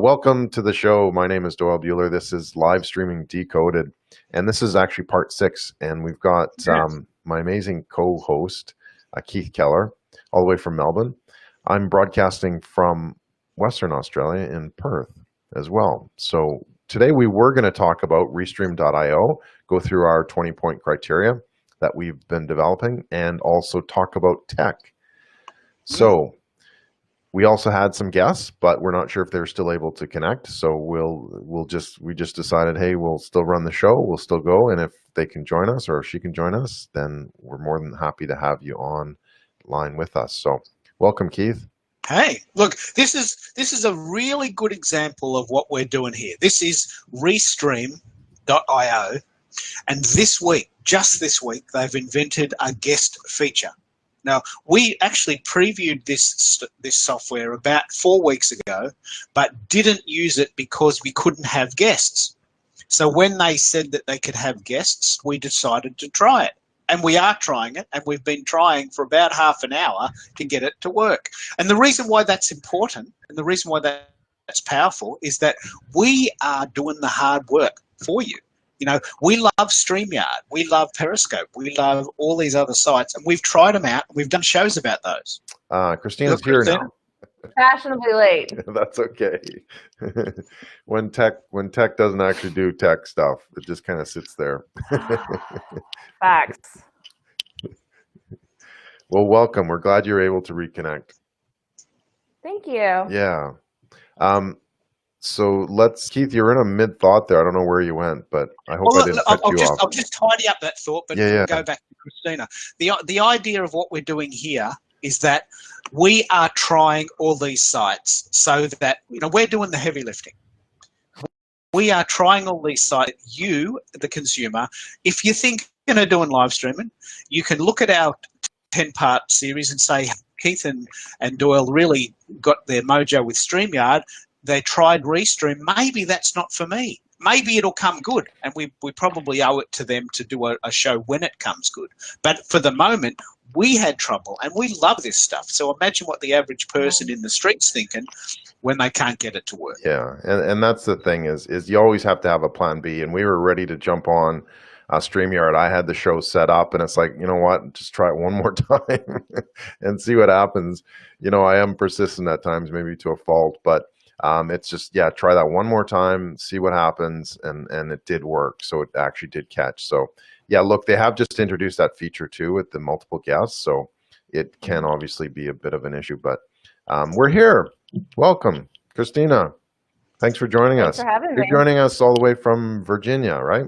Welcome to the show. My name is Doyle Bueller. This is Live Streaming Decoded, and this is actually part 6. And we've got my amazing co-host, Keith Keller, all the way from Melbourne. I'm broadcasting from Western Australia in Perth as well. So today we were going to talk about Restream.io, go through our 20-point criteria that we've been developing, and also talk about tech. So we also had some guests, but we're not sure if they're still able to connect. So we just decided, hey, we'll still run the show, we'll still go, and if they can join us or if she can join us, then we're more than happy to have you on line with us. So welcome, Keith. Hey, look, this is a really good example of what we're doing here. This is Restream.io, and just this week, they've invented a guest feature. Now, we actually previewed this software about 4 weeks ago, but didn't use it because we couldn't have guests. So when they said that they could have guests, we decided to try it. And we are trying it, and we've been trying for about half an hour to get it to work. And the reason why that's important, and the reason why that's powerful, is that we are doing the hard work for you. You know, we love StreamYard, we love Periscope, we love all these other sites, and we've tried them out, and we've done shows about those. Christina's here now. Fashionably late. That's okay. when tech doesn't actually do tech stuff, it just kind of sits there. Facts. Well, welcome. We're glad you're able to reconnect. Thank you. Yeah. So Keith, you're in a mid-thought there. I don't know where you went, but I hope I didn't cut you off. I'll just tidy up that thought, but go back to Christina. The idea of what we're doing here is that we are trying all these sites so that, we're doing the heavy lifting. We are trying all these sites. You, the consumer, if you think you're going to do live streaming, you can look at our 10-part series and say, Keith and Doyle really got their mojo with StreamYard. They tried Restream. Maybe that's not for me. Maybe it'll come good, and we probably owe it to them to do a show when it comes good. But for the moment, we had trouble, and we love this stuff. So imagine what the average person in the street's thinking when they can't get it to work. Yeah, and that's the thing is you always have to have a plan B, and we were ready to jump on StreamYard. I had the show set up, and it's like, you know what, just try it one more time and see what happens. I am persistent at times, maybe to a fault, but it's just, try that one more time, see what happens, and it did work. So it actually did catch. So look, they have just introduced that feature too with the multiple guests, so it can obviously be a bit of an issue, but we're here. Welcome, Christina. Thanks for joining us. Thanks for having me. You're joining us all the way from Virginia, right?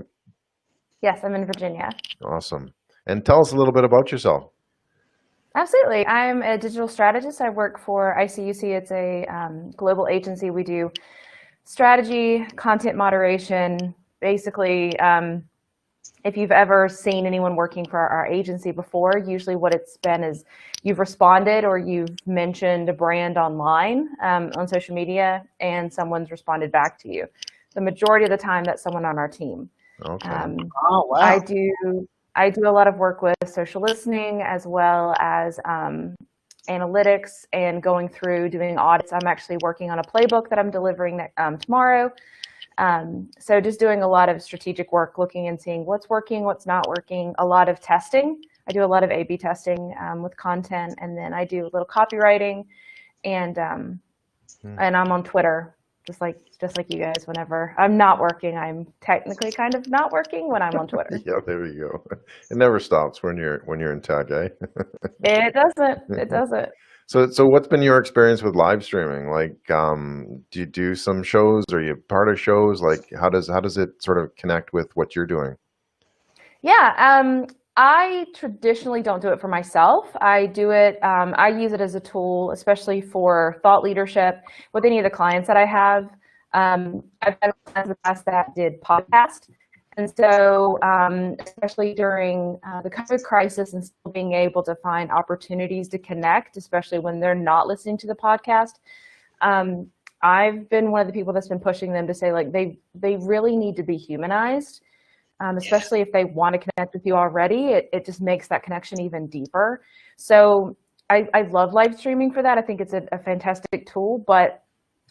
Yes, I'm in Virginia. Awesome. And tell us a little bit about yourself. Absolutely. I'm a digital strategist. I work for ICUC. It's a global agency. We do strategy, content moderation. Basically, if you've ever seen anyone working for our agency before, usually what it's been is you've responded or you've mentioned a brand online on social media, and someone's responded back to you. The majority of the time, that's someone on our team. Okay. Oh, wow. I do a lot of work with social listening as well as analytics and going through doing audits. I'm actually working on a playbook that I'm delivering tomorrow. So just doing a lot of strategic work, looking and seeing what's working, what's not working, a lot of testing. I do a lot of A/B testing with content, and then I do a little copywriting, and I'm on Twitter. Just like you guys, whenever I'm not working, I'm technically kind of not working when I'm on Twitter. Yeah, there you go. It never stops when you're in tech, eh? It doesn't. It doesn't. So what's been your experience with live streaming? Like, do you do some shows? Are you part of shows? Like, how does it sort of connect with what you're doing? Yeah. I traditionally don't do it for myself. I do it, I use it as a tool, especially for thought leadership with any of the clients that I have. I've had clients in the past that did podcasts. And so, especially during the COVID crisis and still being able to find opportunities to connect, especially when they're not listening to the podcast, I've been one of the people that's been pushing them to say, like, they really need to be humanized. Especially if they want to connect with you already, it just makes that connection even deeper. So I love live streaming for that. I think it's a fantastic tool, but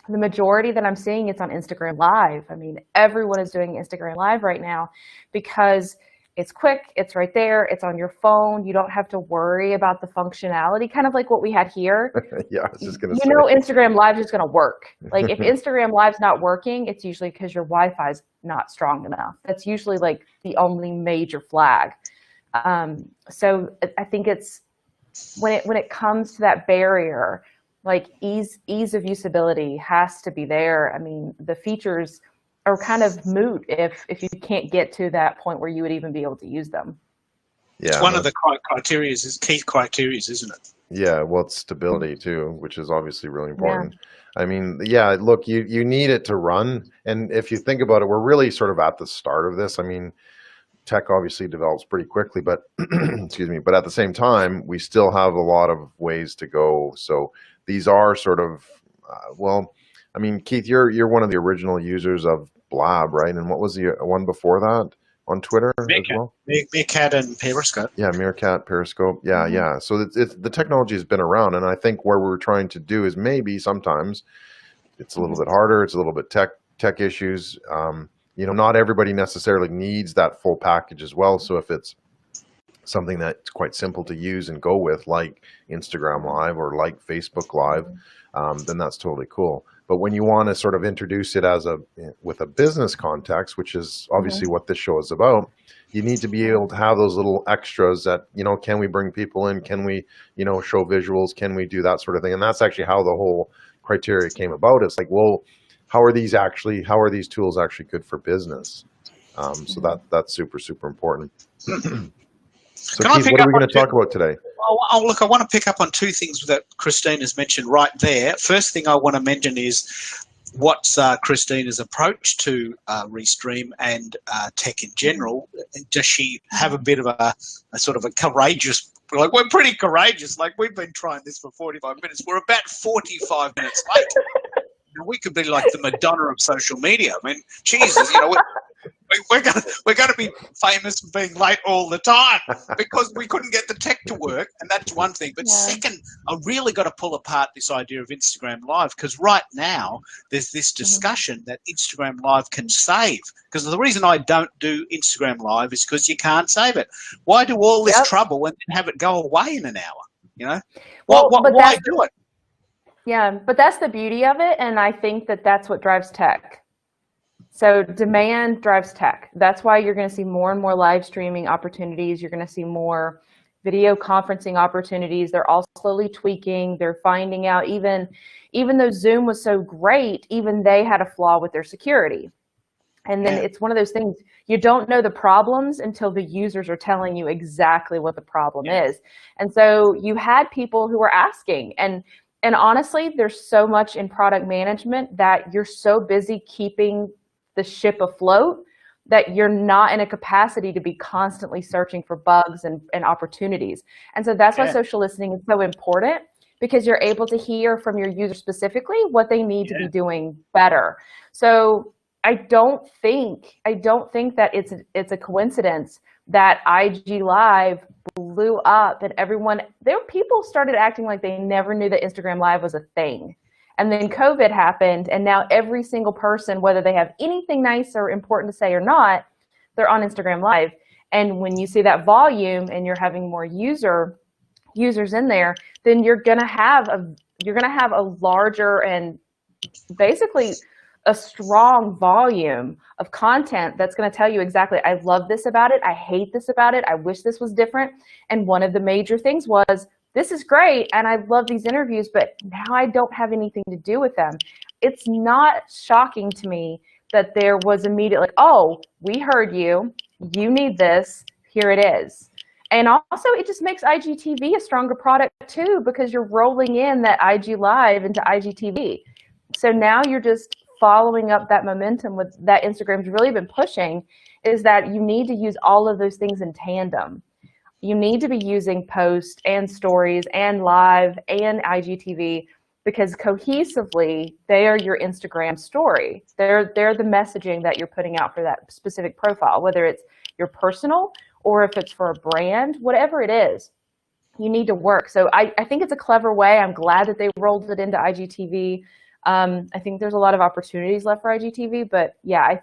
the majority that I'm seeing, it's on Instagram Live. I mean, everyone is doing Instagram Live right now because it's quick, it's right there, it's on your phone. You don't have to worry about the functionality, kind of like what we had here. Yeah, I was just going to You say. know, Instagram Live is going to work. Like if Instagram Live's not working, it's usually because your Wi-Fi is not strong enough. That's usually like the only major flag. So I think it's when it comes to that barrier, like ease of usability has to be there. I mean, the features are kind of moot if you can't get to that point where you would even be able to use them. Yeah, it's one of the key criteria, isn't it? Yeah, well, it's stability too, which is obviously really important. Yeah. I mean, yeah, look, you need it to run, and if you think about it, we're really sort of at the start of this. I mean, tech obviously develops pretty quickly, but excuse me, but at the same time, we still have a lot of ways to go. So these are sort of, well, I mean, Keith, you're one of the original users of Blab, right? And what was the one before that on Twitter as well? Meerkat and Periscope. Yeah, Meerkat, Periscope. Yeah, yeah. So it's the technology has been around, and I think where we're trying to do is maybe sometimes it's a little bit harder. It's a little bit tech issues. You know, not everybody necessarily needs that full package as well. So if it's something that's quite simple to use and go with, like Instagram Live or like Facebook Live, then that's totally cool. But when you want to sort of introduce it as with a business context, which is obviously what this show is about, you need to be able to have those little extras that, you know, can we bring people in? Can we, you know, show visuals? Can we do that sort of thing? And that's actually how the whole criteria came about. It's like, well, how are these tools actually good for business? So that's super, super important. So Keith, what are we going to talk about today? Oh, look, I want to pick up on two things that Christine has mentioned right there. First thing I want to mention is what's Christina's approach to Restream and tech in general. Does she have a bit of a sort of a courageous, like we're pretty courageous, like we've been trying this for 45 minutes. We're about 45 minutes late. We could be like the Madonna of social media. I mean, Jesus, you know, we're going to be famous for being late all the time because we couldn't get the tech to work, and that's one thing. But second, I really got to pull apart this idea of Instagram Live, because right now there's this discussion that Instagram Live can save. Because the reason I don't do Instagram Live is because you can't save it. Why do all this trouble and then have it go away in an hour? You know, why do it? Yeah, but that's the beauty of it, and I think that's what drives tech. So demand drives tech. That's why you're going to see more and more live streaming opportunities. You're going to see more video conferencing opportunities. They're all slowly tweaking. They're finding out, even though Zoom was so great, even they had a flaw with their security. And then it's one of those things, you don't know the problems until the users are telling you exactly what the problem is. And so you had people who were asking, and honestly, there's so much in product management that you're so busy keeping the ship afloat that you're not in a capacity to be constantly searching for bugs and opportunities. And so that's why social listening is so important, because you're able to hear from your user specifically what they need to be doing better. So I don't think that it's a coincidence that IG Live blew up and people started acting like they never knew that Instagram Live was a thing. And then COVID happened, and now every single person, whether they have anything nice or important to say or not, they're on Instagram Live. And when you see that volume and you're having more users in there, then you're gonna have a larger and basically a strong volume of content that's going to tell you exactly, I love this about it, I hate this about it, I wish this was different. And one of the major things was, this is great and I love these interviews, but now I don't have anything to do with them. It's not shocking to me that there was immediate like, oh, we heard you need this, here it is. And also it just makes IGTV a stronger product too, because you're rolling in that IG Live into IGTV. So now you're just following up that momentum with that Instagram's really been pushing, is that you need to use all of those things in tandem. You need to be using post and stories and live and IGTV, because cohesively they are your Instagram story. They're the messaging that you're putting out for that specific profile, whether it's your personal or if it's for a brand, whatever it is, you need to work. So I think it's a clever way. I'm glad that they rolled it into IGTV. I think there's a lot of opportunities left for IGTV, but yeah,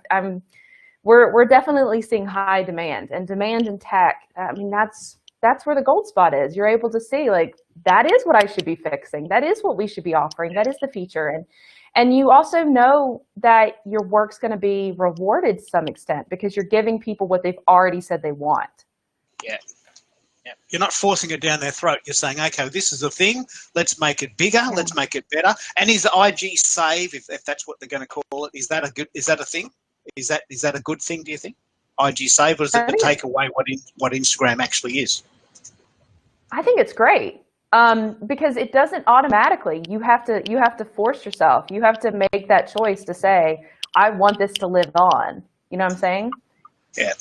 we're definitely seeing high demand, and demand in tech. I mean, that's where the gold spot is. You're able to see, like, that is what I should be fixing. That is what we should be offering. That is the feature. And you also know that your work's going to be rewarded to some extent because you're giving people what they've already said they want. Yeah. Yeah. You're not forcing it down their throat. You're saying, okay, this is a thing. Let's make it bigger. Let's make it better. And is the IG save, if that's what they're going to call it, is that a thing? Is that a good thing, do you think? IG save, or does it take away what Instagram actually is? I think it's great. Because it doesn't automatically. You have to force yourself. You have to make that choice to say, I want this to live on. You know what I'm saying? Yeah.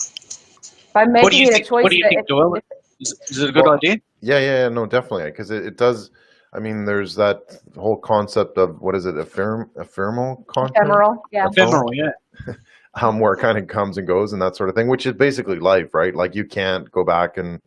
By making it a choice. What do you think, Joel? Is it a good idea? Yeah, no, definitely, because it does. I mean, there's that whole concept of, what is it, ephemeral content? Ephemeral, yeah. Ephemeral, yeah. Where it kind of comes and goes and that sort of thing, which is basically life, right? Like, you can't go back and,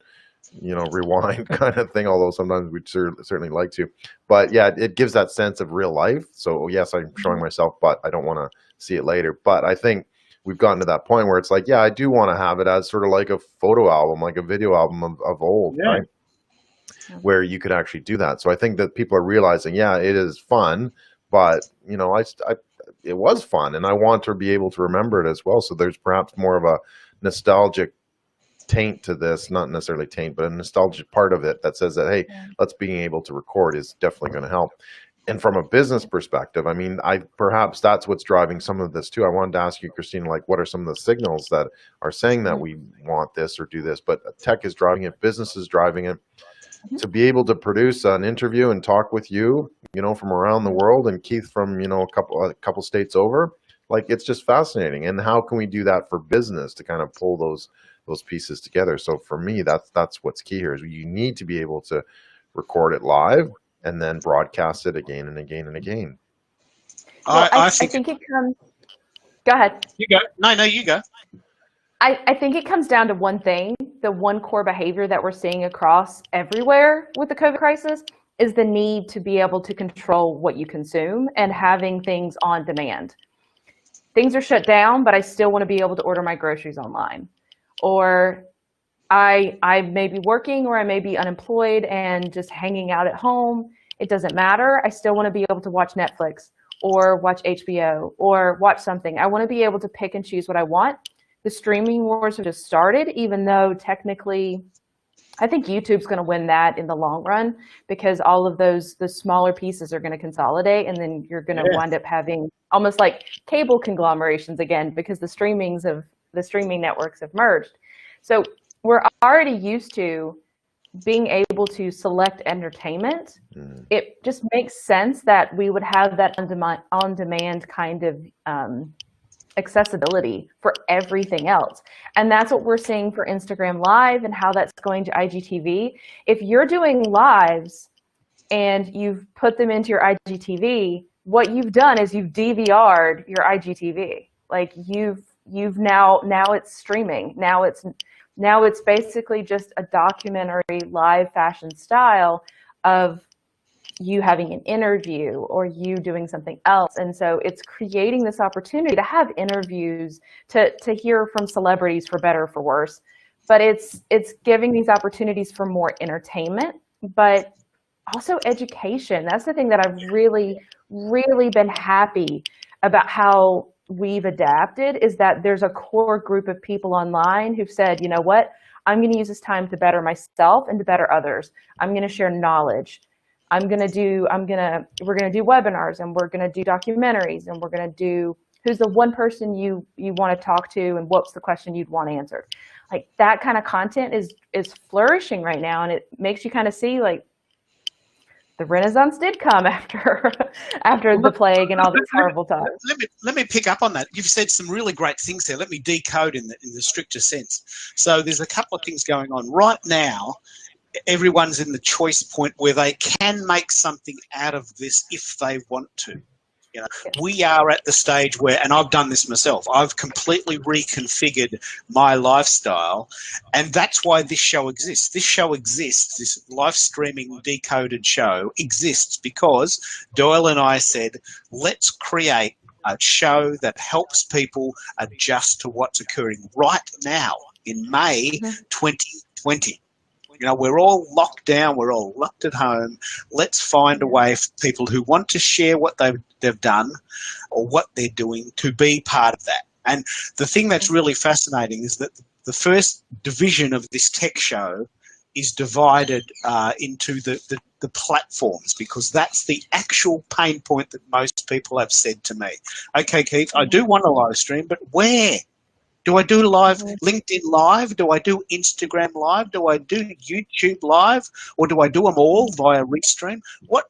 rewind kind of thing, although sometimes we'd certainly like to. But yeah, it gives that sense of real life. So yes, I'm showing myself, but I don't want to see it later. But I think we've gotten to that point where it's like, yeah, I do want to have it as sort of like a photo album, like a video album of old, right? Where you could actually do that. So I think that people are realizing, yeah, it is fun, but it was fun, and I want to be able to remember it as well. So there's perhaps more of a nostalgic taint to this, not necessarily taint, but a nostalgic part of it that says that, hey, let's being able to record is definitely going to help. And from a business perspective, I mean, perhaps that's what's driving some of this too. I wanted to ask you, Christina, like, what are some of the signals that are saying that we want this or do this? But tech is driving it, business is driving it. To be able to produce an interview and talk with you, from around the world, and Keith from, a couple states over, like, it's just fascinating. And how can we do that for business to kind of pull those pieces together? So for me, that's what's key here, is you need to be able to record it live and then broadcast it again and again and again. Well, I think it comes. Go ahead. You go. No, you go. I think it comes down to one thing. The one core behavior that we're seeing across everywhere with the COVID crisis is the need to be able to control what you consume and having things on demand. Things are shut down, but I still want to be able to order my groceries online. Or I may be working, or I may be unemployed and just hanging out at home. It doesn't matter. I still want to be able to watch Netflix or watch HBO or watch something. I want to be able to pick and choose what I want. The streaming wars have just started, even though technically I think YouTube's going to win that in the long run, because all of the smaller pieces are going to consolidate, and then you're going to wind up having almost like cable conglomerations again, because the streaming networks have merged. So we're already used to being able to select entertainment. It just makes sense that we would have that on-demand kind of accessibility for everything else. And that's what we're seeing for Instagram Live and how that's going to IGTV. If you're doing lives and you've put them into your IGTV, what you've done is you've DVR'd your IGTV. Like you've now it's streaming. Now it's basically just a documentary live fashion style of you having an interview or you doing something else. And so it's creating this opportunity to have interviews, to hear from celebrities, for better or for worse. But it's giving these opportunities for more entertainment, but also education. That's the thing that I've really, really been happy about how we've adapted, is that there's a core group of people online who've said, you know what, I'm going to use this time to better myself and to better others. I'm going to share knowledge. We're going to do webinars, and we're going to do documentaries, and we're going to do who's the one person you want to talk to, and what's the question you'd want answered. Like that kind of content is flourishing right now, and it makes you kind of see, like, the Renaissance did come after the plague and all this horrible times. Let me pick up on that. You've said some really great things there. Let me decode in the stricter sense. So there's a couple of things going on right now. Everyone's in the choice point where they can make something out of this if they want to. You know, we are at the stage where, and I've done this myself, I've completely reconfigured my lifestyle, and that's why this show exists. This show exists, this live streaming decoded show exists because Doyle and I said, let's create a show that helps people adjust to what's occurring right now in May 2020. You know, we're all locked down. We're all locked at home. Let's find a way for people who want to share what they've done or what they're doing to be part of that. And the thing that's really fascinating is that the first division of this tech show is divided into the platforms, because that's the actual pain point that most people have said to me. Okay, Keith, I do want a live stream, but where? Do I do live LinkedIn Live? Do I do Instagram Live? Do I do YouTube Live? Or do I do them all via Restream?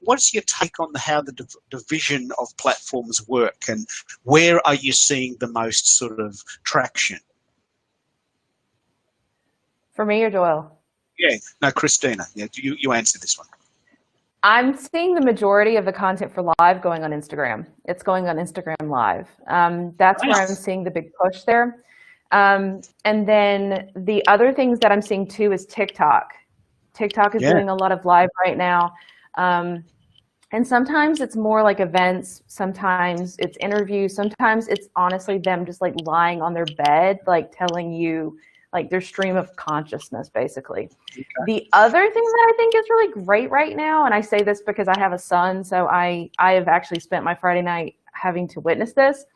What's your take on how the division of platforms work, and where are you seeing the most sort of traction? For me or Doyle? Yeah, no, Christina. Yeah, you answer this one. I'm seeing the majority of the content for live going on Instagram. It's going on Instagram Live. That's where I'm seeing the big push there. And then the other things that I'm seeing too is TikTok. TikTok is doing a lot of live right now. And sometimes it's more like events. Sometimes it's interviews. Sometimes it's honestly them just like lying on their bed, like telling you like their stream of consciousness, basically. Okay. The other thing that I think is really great right now, and I say this because I have a son, so I have actually spent my Friday night having to witness this,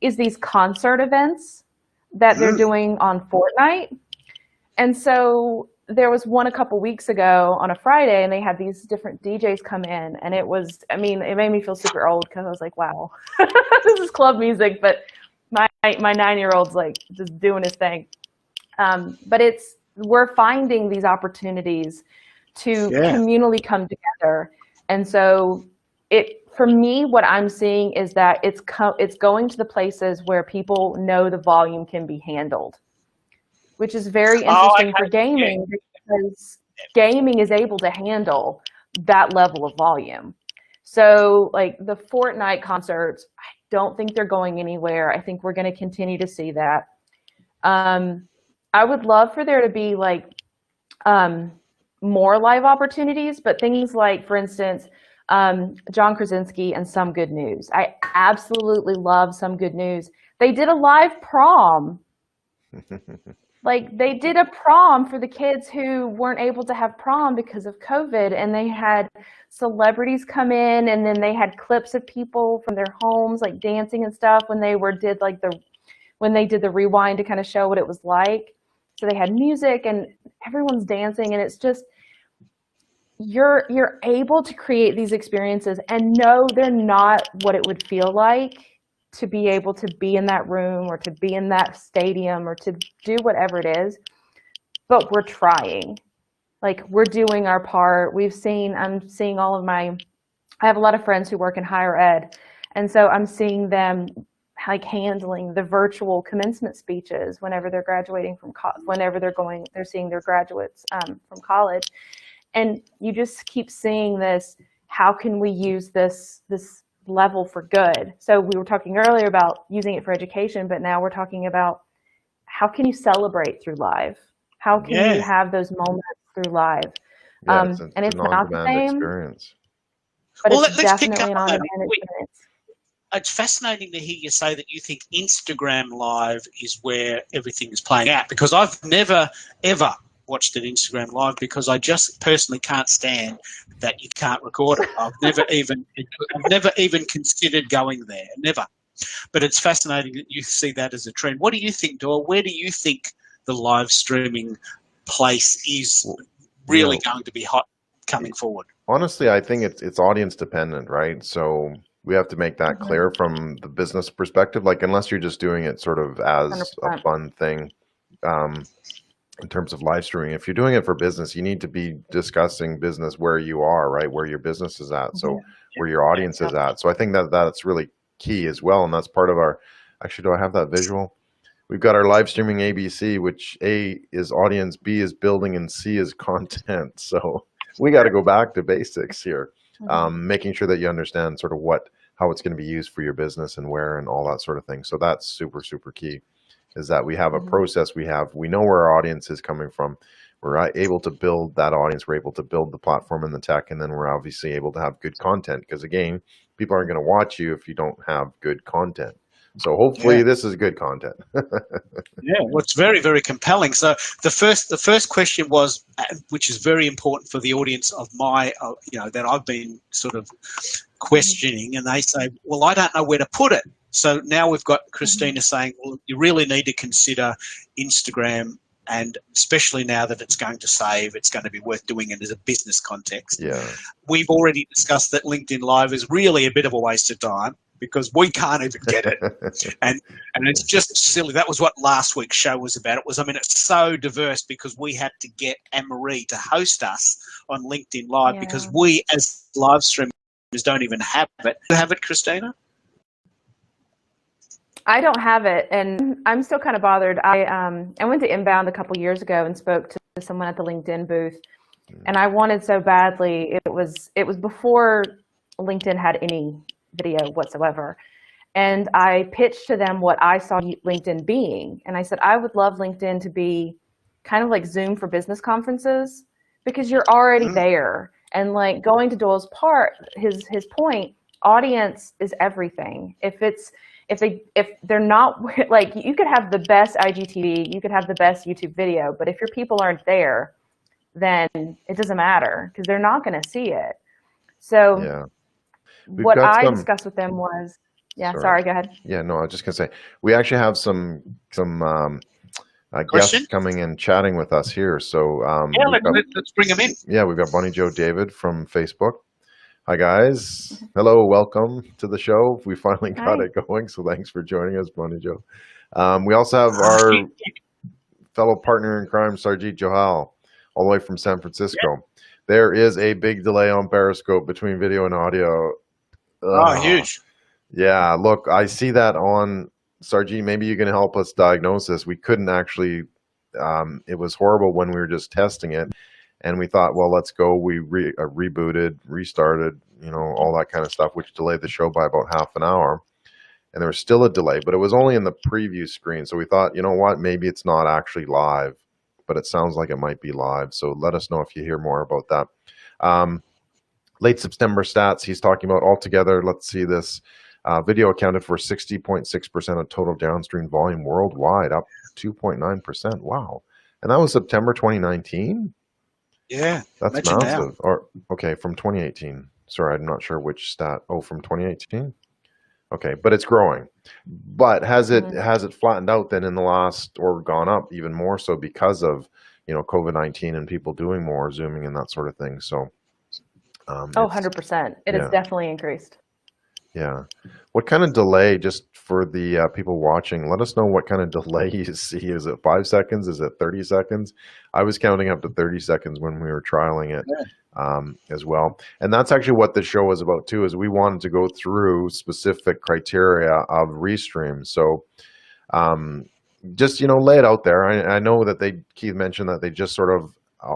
is these concert events that they're doing on Fortnite. And so there was one a couple weeks ago on a Friday, and they had these different DJs come in, and it was, I mean, it made me feel super old because I was like, wow, this is club music, but my 9-year-old's like just doing his thing. But we're finding these opportunities to communally come together. And so for me, what I'm seeing is that it's going to the places where people know the volume can be handled, which is very interesting for gaming, because gaming is able to handle that level of volume. So like the Fortnite concerts, I don't think they're going anywhere. I think we're going to continue to see that. I would love for there to be like more live opportunities, but things like, for instance, John Krasinski and Some Good News. I absolutely love Some Good News. They did a live prom. Like they did a prom for the kids who weren't able to have prom because of COVID, and they had celebrities come in, and then they had clips of people from their homes like dancing and stuff when they did the rewind to kind of show what it was like. So they had music and everyone's dancing, and it's just, you're able to create these experiences, and no, they're not what it would feel like to be able to be in that room or to be in that stadium or to do whatever it is. But we're trying. Like, we're doing our part. I'm seeing I have a lot of friends who work in higher ed, and so I'm seeing them like handling the virtual commencement speeches whenever they're graduating from they're seeing their graduates from college. And you just keep seeing this, how can we use this level for good? So we were talking earlier about using it for education, but now we're talking about how can you celebrate through live? How can you have those moments through live? And it's not the same experience. But it's definitely an on-demand experience. It's fascinating to hear you say that you think Instagram Live is where everything is playing out, because I've never, ever watched an Instagram Live, because I just personally can't stand that you can't record it. I've never even considered going there, never. But it's fascinating that you see that as a trend. What do you think, Doyle? Where do you think the live streaming place is really going to be hot coming forward? Honestly, I think it's audience dependent, right? So we have to make that clear from the business perspective. Like, unless you're just doing it sort of as 100%. A fun thing, in terms of live streaming, if you're doing it for business, you need to be discussing business where you are, right? Where your business is at. So where your audience is at. So I think that's really key as well. And that's part of our, actually, do I have that visual? We've got our live streaming ABC, which A is audience, B is building, and C is content. So we got to go back to basics here. Making sure that you understand sort of what how it's going to be used for your business and where and all that sort of thing. So that's super, super key, is that we have a process, we know where our audience is coming from. We're able to build that audience. We're able to build the platform and the tech, and then we're obviously able to have good content, because again, people aren't going to watch you if you don't have good content. So hopefully this is good content. Yeah, well, it's very, very compelling. So the first question was, which is very important for the audience of my, that I've been sort of questioning, and they say, well, I don't know where to put it. So now we've got Christina saying, well, you really need to consider Instagram, and especially now that it's going to save, it's going to be worth doing it as a business context. Yeah. We've already discussed that LinkedIn Live is really a bit of a waste of time, because we can't even get it. and it's just silly. That was what last week's show was about. It's so diverse, because we had to get Anne-Marie to host us on LinkedIn Live, because we as live streamers don't even have it. Do you have it, Christina? I don't have it, and I'm still kind of bothered. I went to Inbound a couple years ago and spoke to someone at the LinkedIn booth, and I wanted so badly. It was before LinkedIn had any video whatsoever, and I pitched to them what I saw LinkedIn being, and I said I would love LinkedIn to be kind of like Zoom for business conferences, because you're already there. And like going to Doyle's his point, audience is everything. If they're not, like, you could have the best IGTV, you could have the best YouTube video, but if your people aren't there, then it doesn't matter, because they're not going to see it. So what I discussed with them was, sorry, go ahead. Yeah, no, I was just gonna say, we actually have some guests coming and chatting with us here. So let's bring them in. Yeah, we've got Bonnie Joe David from Facebook. Hi guys. Hello, welcome to the show. We finally got it going, so thanks for joining us, Bonnie Joe. We also have our fellow partner in crime, Sarjeet Johal, all the way from San Francisco. Yep. There is a big delay on Periscope between video and audio. Oh, huge. Yeah, look, I see that on Sarjeet. Maybe you can help us diagnose this. We couldn't actually, it was horrible when we were just testing it. And we thought, well, let's go. We rebooted, restarted, all that kind of stuff, which delayed the show by about half an hour. And there was still a delay, but it was only in the preview screen. So we thought, you know what, maybe it's not actually live, but it sounds like it might be live. So let us know if you hear more about that. Late September stats, he's talking about altogether, let's see this, video accounted for 60.6% of total downstream volume worldwide, up 2.9%. Wow. And that was September 2019? Yeah, that's massive. Now. Or okay, from 2018. Sorry, I'm not sure which stat. Oh, from 2018. Okay, but it's growing. But has it flattened out then in the last, or gone up even more so because of COVID-19 and people doing more Zooming and that sort of thing? So 100%. It has definitely increased. Yeah. What kind of delay, just for the people watching, let us know what kind of delay you see. Is it 5 seconds? Is it 30 seconds? I was counting up to 30 seconds when we were trialing it as well. And that's actually what the show was about too, is we wanted to go through specific criteria of Restream. So just, lay it out there. I know that Keith mentioned that they just sort of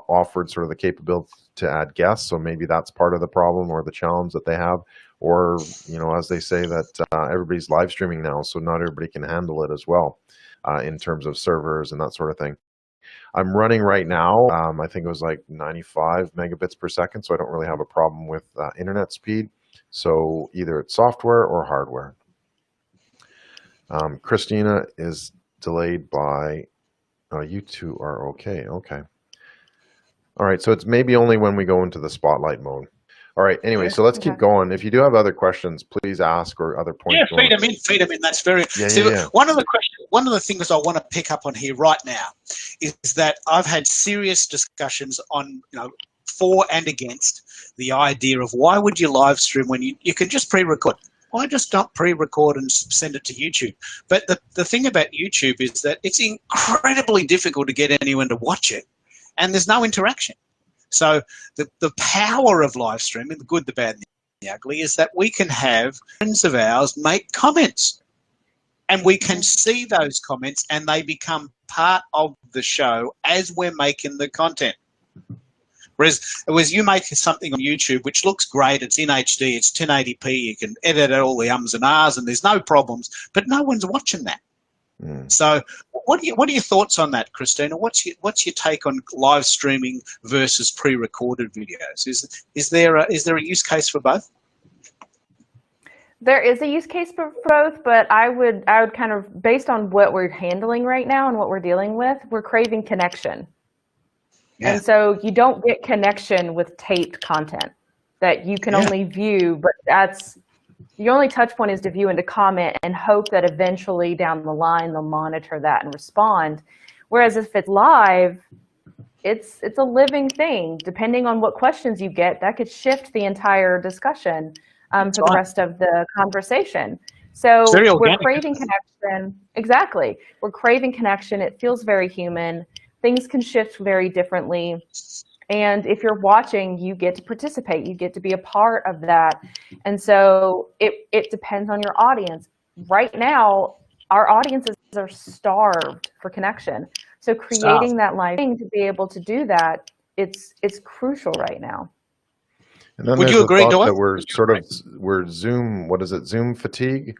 offered sort of the capability to add guests. So maybe that's part of the problem or the challenge that they have. Or, as they say, that everybody's live streaming now, so not everybody can handle it as well in terms of servers and that sort of thing. I'm running right now, I think it was like 95 megabits per second, so I don't really have a problem with internet speed. So either it's software or hardware. Christina is delayed by, you two are okay. Okay. All right, so it's maybe only when we go into the spotlight mode. All right. Anyway, so let's keep going. If you do have other questions, please ask, or other points. Yeah, feed them in. That's very. One of the things I want to pick up on here right now is that I've had serious discussions on, for and against the idea of why would you live stream when you can just pre-record. Why just not pre-record and send it to YouTube? But the thing about YouTube is that it's incredibly difficult to get anyone to watch it, and there's no interaction. So the power of live streaming, the good, the bad, and the ugly, is that we can have friends of ours make comments, and we can see those comments, and they become part of the show as we're making the content. Whereas you make something on YouTube which looks great, it's in HD, it's 1080p, you can edit out all the ums and ahs, and there's no problems, but no one's watching that. So, what are your thoughts on that, Christina? What's your take on live streaming versus pre-recorded videos? Is there a use case for both? There is a use case for both, but I would kind of, based on what we're handling right now and what we're dealing with, we're craving connection. Yeah. And so you don't get connection with taped content that you can only view, but the only touch point is to view and to comment and hope that eventually down the line they'll monitor that and respond. Whereas if it's live, it's a living thing. Depending on what questions you get, that could shift the entire discussion for the rest of the conversation. So we're craving connection. Exactly. We're craving connection. It feels very human. Things can shift very differently. And if you're watching, you get to participate. You get to be a part of that. And so it depends on your audience. Right now, our audiences are starved for connection. So creating that live thing to be able to do that, it's crucial right now. And then would you agree, Doyle? That we're Zoom, what is it, Zoom fatigue?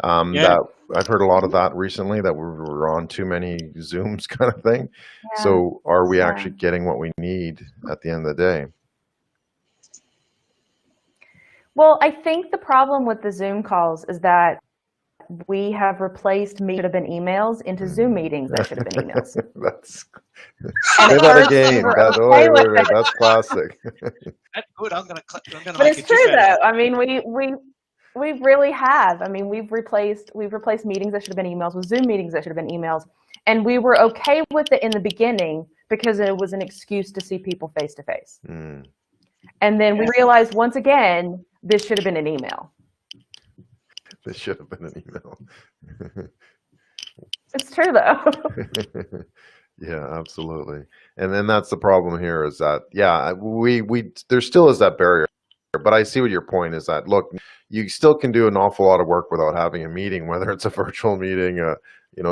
That I've heard a lot of that recently, that we're on too many Zooms kind of thing. Yeah. So are we actually getting what we need at the end of the day? Well, I think the problem with the Zoom calls is that we have replaced should have been emails into Zoom meetings that should have been emails. Say that again. Wait, that's classic. That's good. I'm gonna but it's true though. I mean, we really have. I mean, we've replaced meetings that should have been emails with Zoom meetings that should have been emails, and we were okay with it in the beginning because it was an excuse to see people face to face. And then we realized once again this should have been an email. This should have been an email. It's true though. Yeah, absolutely. And then that's the problem here is that, there still is that barrier, but I see what your point is that, look, you still can do an awful lot of work without having a meeting, whether it's a virtual meeting, a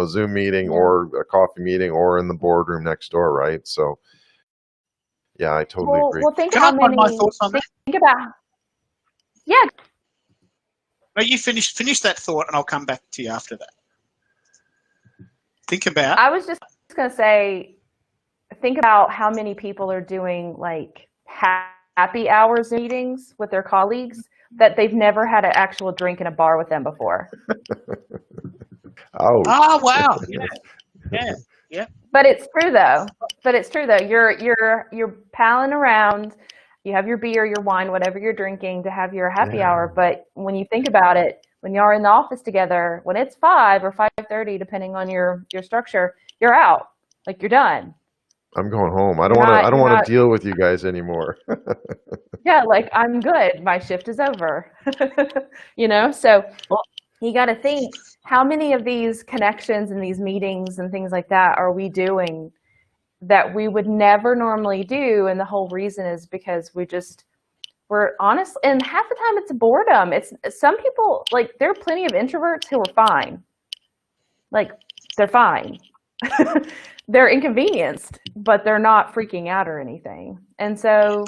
Zoom meeting or a coffee meeting or in the boardroom next door. Right. So yeah, I totally agree. Well, think about my thoughts on that. Think about, No, you finish that thought and I'll come back to you after that. Think about. I was just going to say, think about how many people are doing like happy hours meetings with their colleagues that they've never had an actual drink in a bar with them before. Oh wow. Yeah. But it's true though. You're palling around. You have your beer, your wine, whatever you're drinking to have your happy hour. But when you think about it, when you're in the office together, when it's 5 or 5:30, depending on your structure, you're out. Like you're done. I'm going home. I don't want to deal with you guys anymore. Yeah, like I'm good. My shift is over. So you got to think, how many of these connections and these meetings and things like that are we doing that we would never normally do? And the whole reason is because we're honest, and half the time it's boredom. It's some people, like there are plenty of introverts who are fine. Like they're fine. They're inconvenienced, but they're not freaking out or anything. And so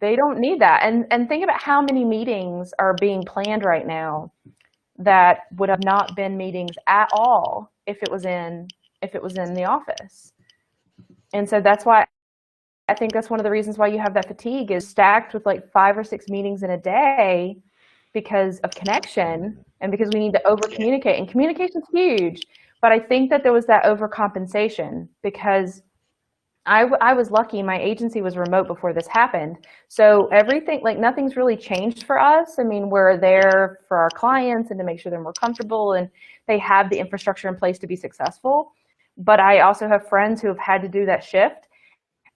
they don't need that. And think about how many meetings are being planned right now that would have not been meetings at all if it was in the office. And so that's why I think that's one of the reasons why you have that fatigue is stacked with like 5 or 6 meetings in a day because of connection and because we need to over communicate, and communication's huge. But I think that there was that overcompensation because I was lucky. My agency was remote before this happened. So everything, like nothing's really changed for us. I mean, we're there for our clients and to make sure they're more comfortable and they have the infrastructure in place to be successful. But I also have friends who have had to do that shift,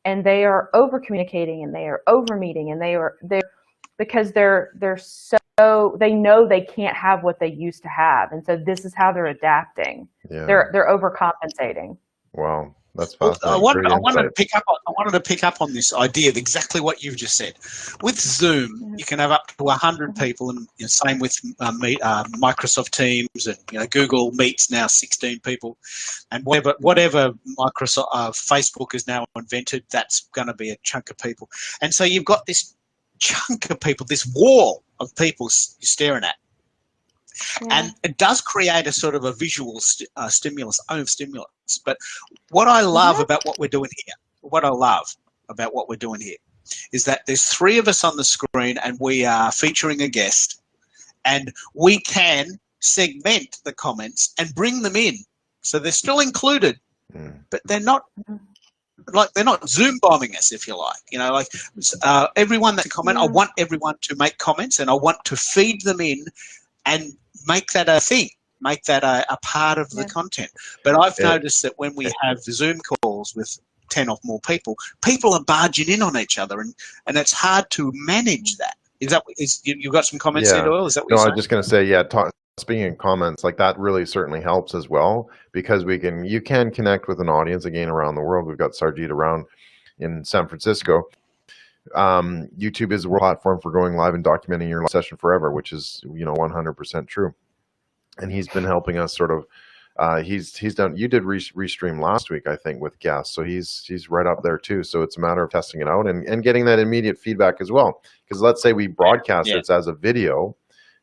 and they are over communicating and they are over meeting and they're because they're so they know they can't have what they used to have, and so this is how they're adapting. Yeah. They're overcompensating. Wow. That's Well, fascinating. Great I wanted insight. to pick up on this idea of exactly what you've just said. With Zoom, you can have up to 100 people, and same with Microsoft Teams, and Google Meets now 16 people, and whatever Microsoft Facebook has now invented, that's going to be a chunk of people. And so you've got this chunk of people, this wall of people you're staring at. And it does create a sort of a visual stimulus. But what I love about what we're doing here, is that there's 3 of us on the screen and we are featuring a guest, and we can segment the comments and bring them in. So they're still included, but they're not Zoom bombing us, if you like. Everyone that comment, I want everyone to make comments, and I want to feed them in and make that a thing, make that a part of the content. But I've noticed that when we have Zoom calls with 10 or more people are barging in on each other, and it's hard to manage that. You've got some comments there, Doyle? Is that what you're saying? I was just going to say, speaking in comments, like that really certainly helps as well, because you can connect with an audience again around the world. We've got Sarjeet around in San Francisco. YouTube is the world platform for going live and documenting your session forever, which is 100% true. And he's been helping us sort of. He's done. You did Restream last week, I think, with guests. So he's right up there too. So it's a matter of testing it out and getting that immediate feedback as well. Because let's say we broadcast it as a video,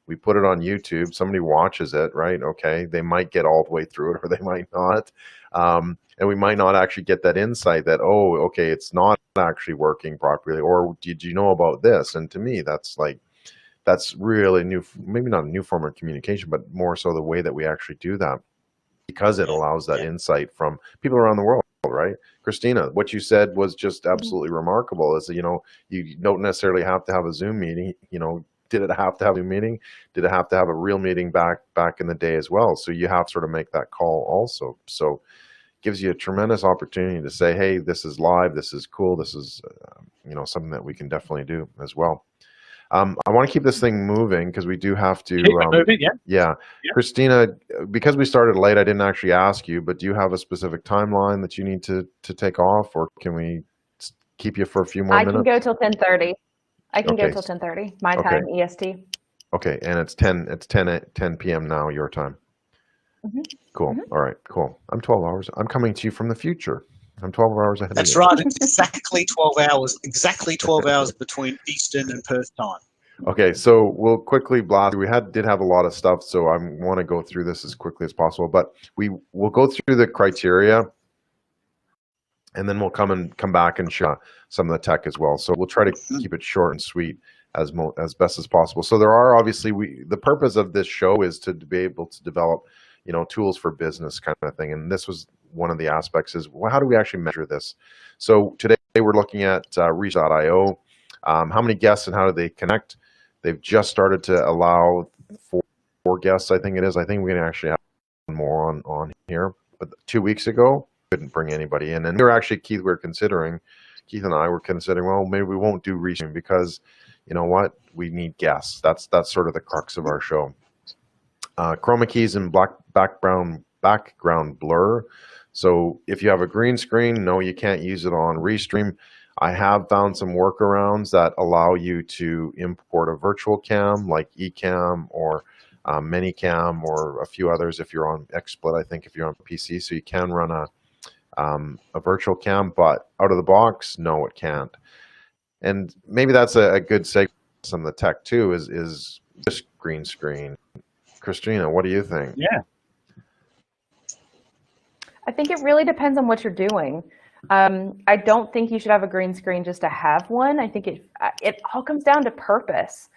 we put it on YouTube, somebody watches it, right? Okay, they might get all the way through it, or they might not. And we might not actually get that insight that, oh, okay, it's not actually working properly, or did you know about this? And to me, that's really new, maybe not a new form of communication, but more so the way that we actually do that, because it allows that insight from people around the world, right? Christina, what you said was just absolutely remarkable. Is you don't necessarily have to have a Zoom meeting. Did it have to have a meeting? Did it have to have a real meeting back in the day as well? So you have to sort of make that call also. So gives you a tremendous opportunity to say, hey, this is live, this is cool, this is something that we can definitely do as well. I want to keep this thing moving because we do have to. Yeah. Christina, because we started late, I didn't actually ask you, but do you have a specific timeline that you need to take off, or can we keep you for a few more minutes? I can go till 10:30. I can go till 10:30 my time, EST. Okay, and it's 10 p.m. now your time. Cool. All right, cool. I'm 12 hours. I'm coming to you from the future. I'm 12 hours ahead. That's right. It's exactly 12 hours. Exactly 12 hours between Eastern and Perth time. Okay, so we'll quickly blast. We did have a lot of stuff, so I want to go through this as quickly as possible. But we'll go through the criteria, and then we'll come back and show some of the tech as well. So we'll try to keep it short and sweet as best as possible. So there are obviously the purpose of this show is to be able to develop tools for business kind of thing. And this was one of the aspects is, well, how do we actually measure this? So today we're looking at Reach.io. How many guests and how do they connect? They've just started to allow four guests, I think it is. I think we can actually have more on here. But 2 weeks ago, couldn't bring anybody in. And we were actually, Keith and I were considering, well, maybe we won't do Restream because, you know what, we need guests. That's sort of the crux of our show. Chroma keys and background blur. So if you have a green screen, no, you can't use it on Restream. I have found some workarounds that allow you to import a virtual cam like Ecamm or Minicam or a few others if you're on XSplit, I think, if you're on PC. So you can run a virtual cam, but out of the box, no, it can't. And maybe that's a good segue to some of the tech too, is just green screen. Christina, what do you think? Yeah. I think it really depends on what you're doing. I don't think you should have a green screen just to have one. I think it all comes down to purpose.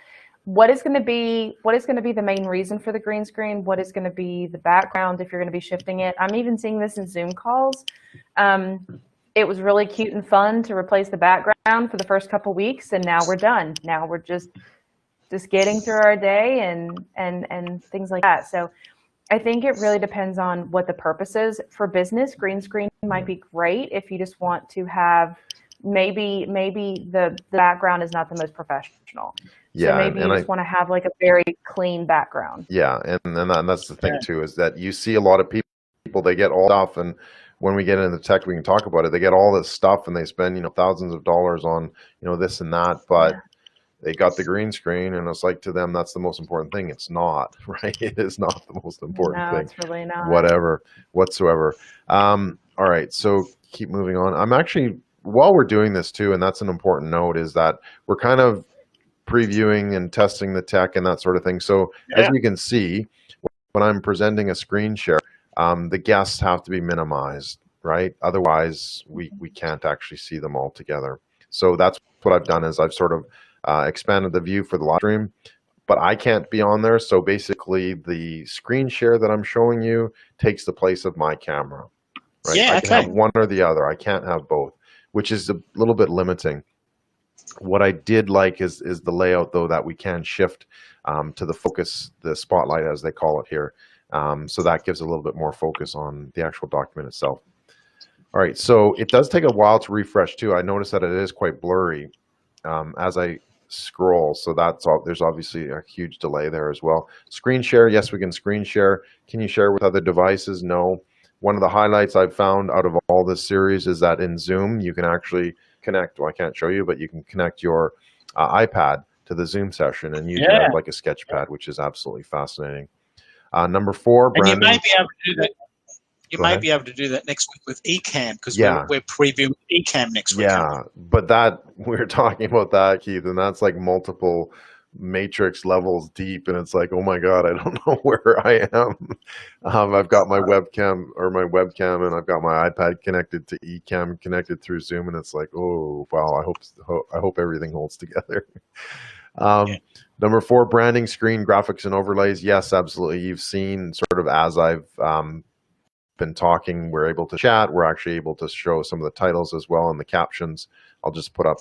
What is going to be the main reason for the green screen? What is going to be the background if you're going to be shifting it? I'm even seeing this in Zoom calls. It was really cute and fun to replace the background for the first couple weeks, and now we're done. Now we're just getting through our day and things like that. So I think it really depends on what the purpose is. For business, green screen might be great if you just want to have maybe the background is not the most professional. Yeah, so maybe you just want to have like a very clean background. Yeah, and that's the thing too, is that you see a lot of people people, they get all stuff, and when we get into tech, we can talk about it. They get all this stuff, and they spend, you know, thousands of dollars on, you know, this and that, but they got the green screen, and it's like, to them, that's the most important thing. It's not, right? It is not the most important thing. It's really not. Whatever, whatsoever. All right, so keep moving on. I'm actually, while we're doing this too, and that's an important note, is that we're kind of previewing and testing the tech and that sort of thing. So as you can see, when I'm presenting a screen share, the guests have to be minimized, right? Otherwise, we can't actually see them all together. So that's what I've done, is I've sort of expanded the view for the live stream, but I can't be on there. So basically, the screen share that I'm showing you takes the place of my camera, right? Yeah, I can have one or the other. I can't have both, which is a little bit limiting. What I did like is the layout, though, that we can shift to the focus, the spotlight, as they call it here. So that gives a little bit more focus on the actual document itself. All right, so it does take a while to refresh too. I noticed that it is quite blurry as I scroll. So that's all. There's obviously a huge delay there as well. Screen share, yes, we can screen share. Can you share with other devices? No. One of the highlights I've found out of all this series is that in Zoom, you can actually connect, well, I can't show you, but you can connect your iPad to the Zoom session and use it as like a sketch pad, which is absolutely fascinating. Number 4, branding. And you may be able to do that. You may be able to do that next week with Ecamm, because we're previewing Ecamm next week. Yeah, but that, we're talking about that, Keith, and that's like multiple matrix levels deep, and it's like, oh my god, I don't know where I am. I've got my webcam, and I've got my iPad connected to Ecamm, connected through Zoom, and it's like, oh wow, I hope everything holds together. Number 4, branding, screen graphics and overlays. Yes, absolutely. You've seen sort of, as I've been talking, we're able to chat. We're actually able to show some of the titles as well and the captions. I'll just put up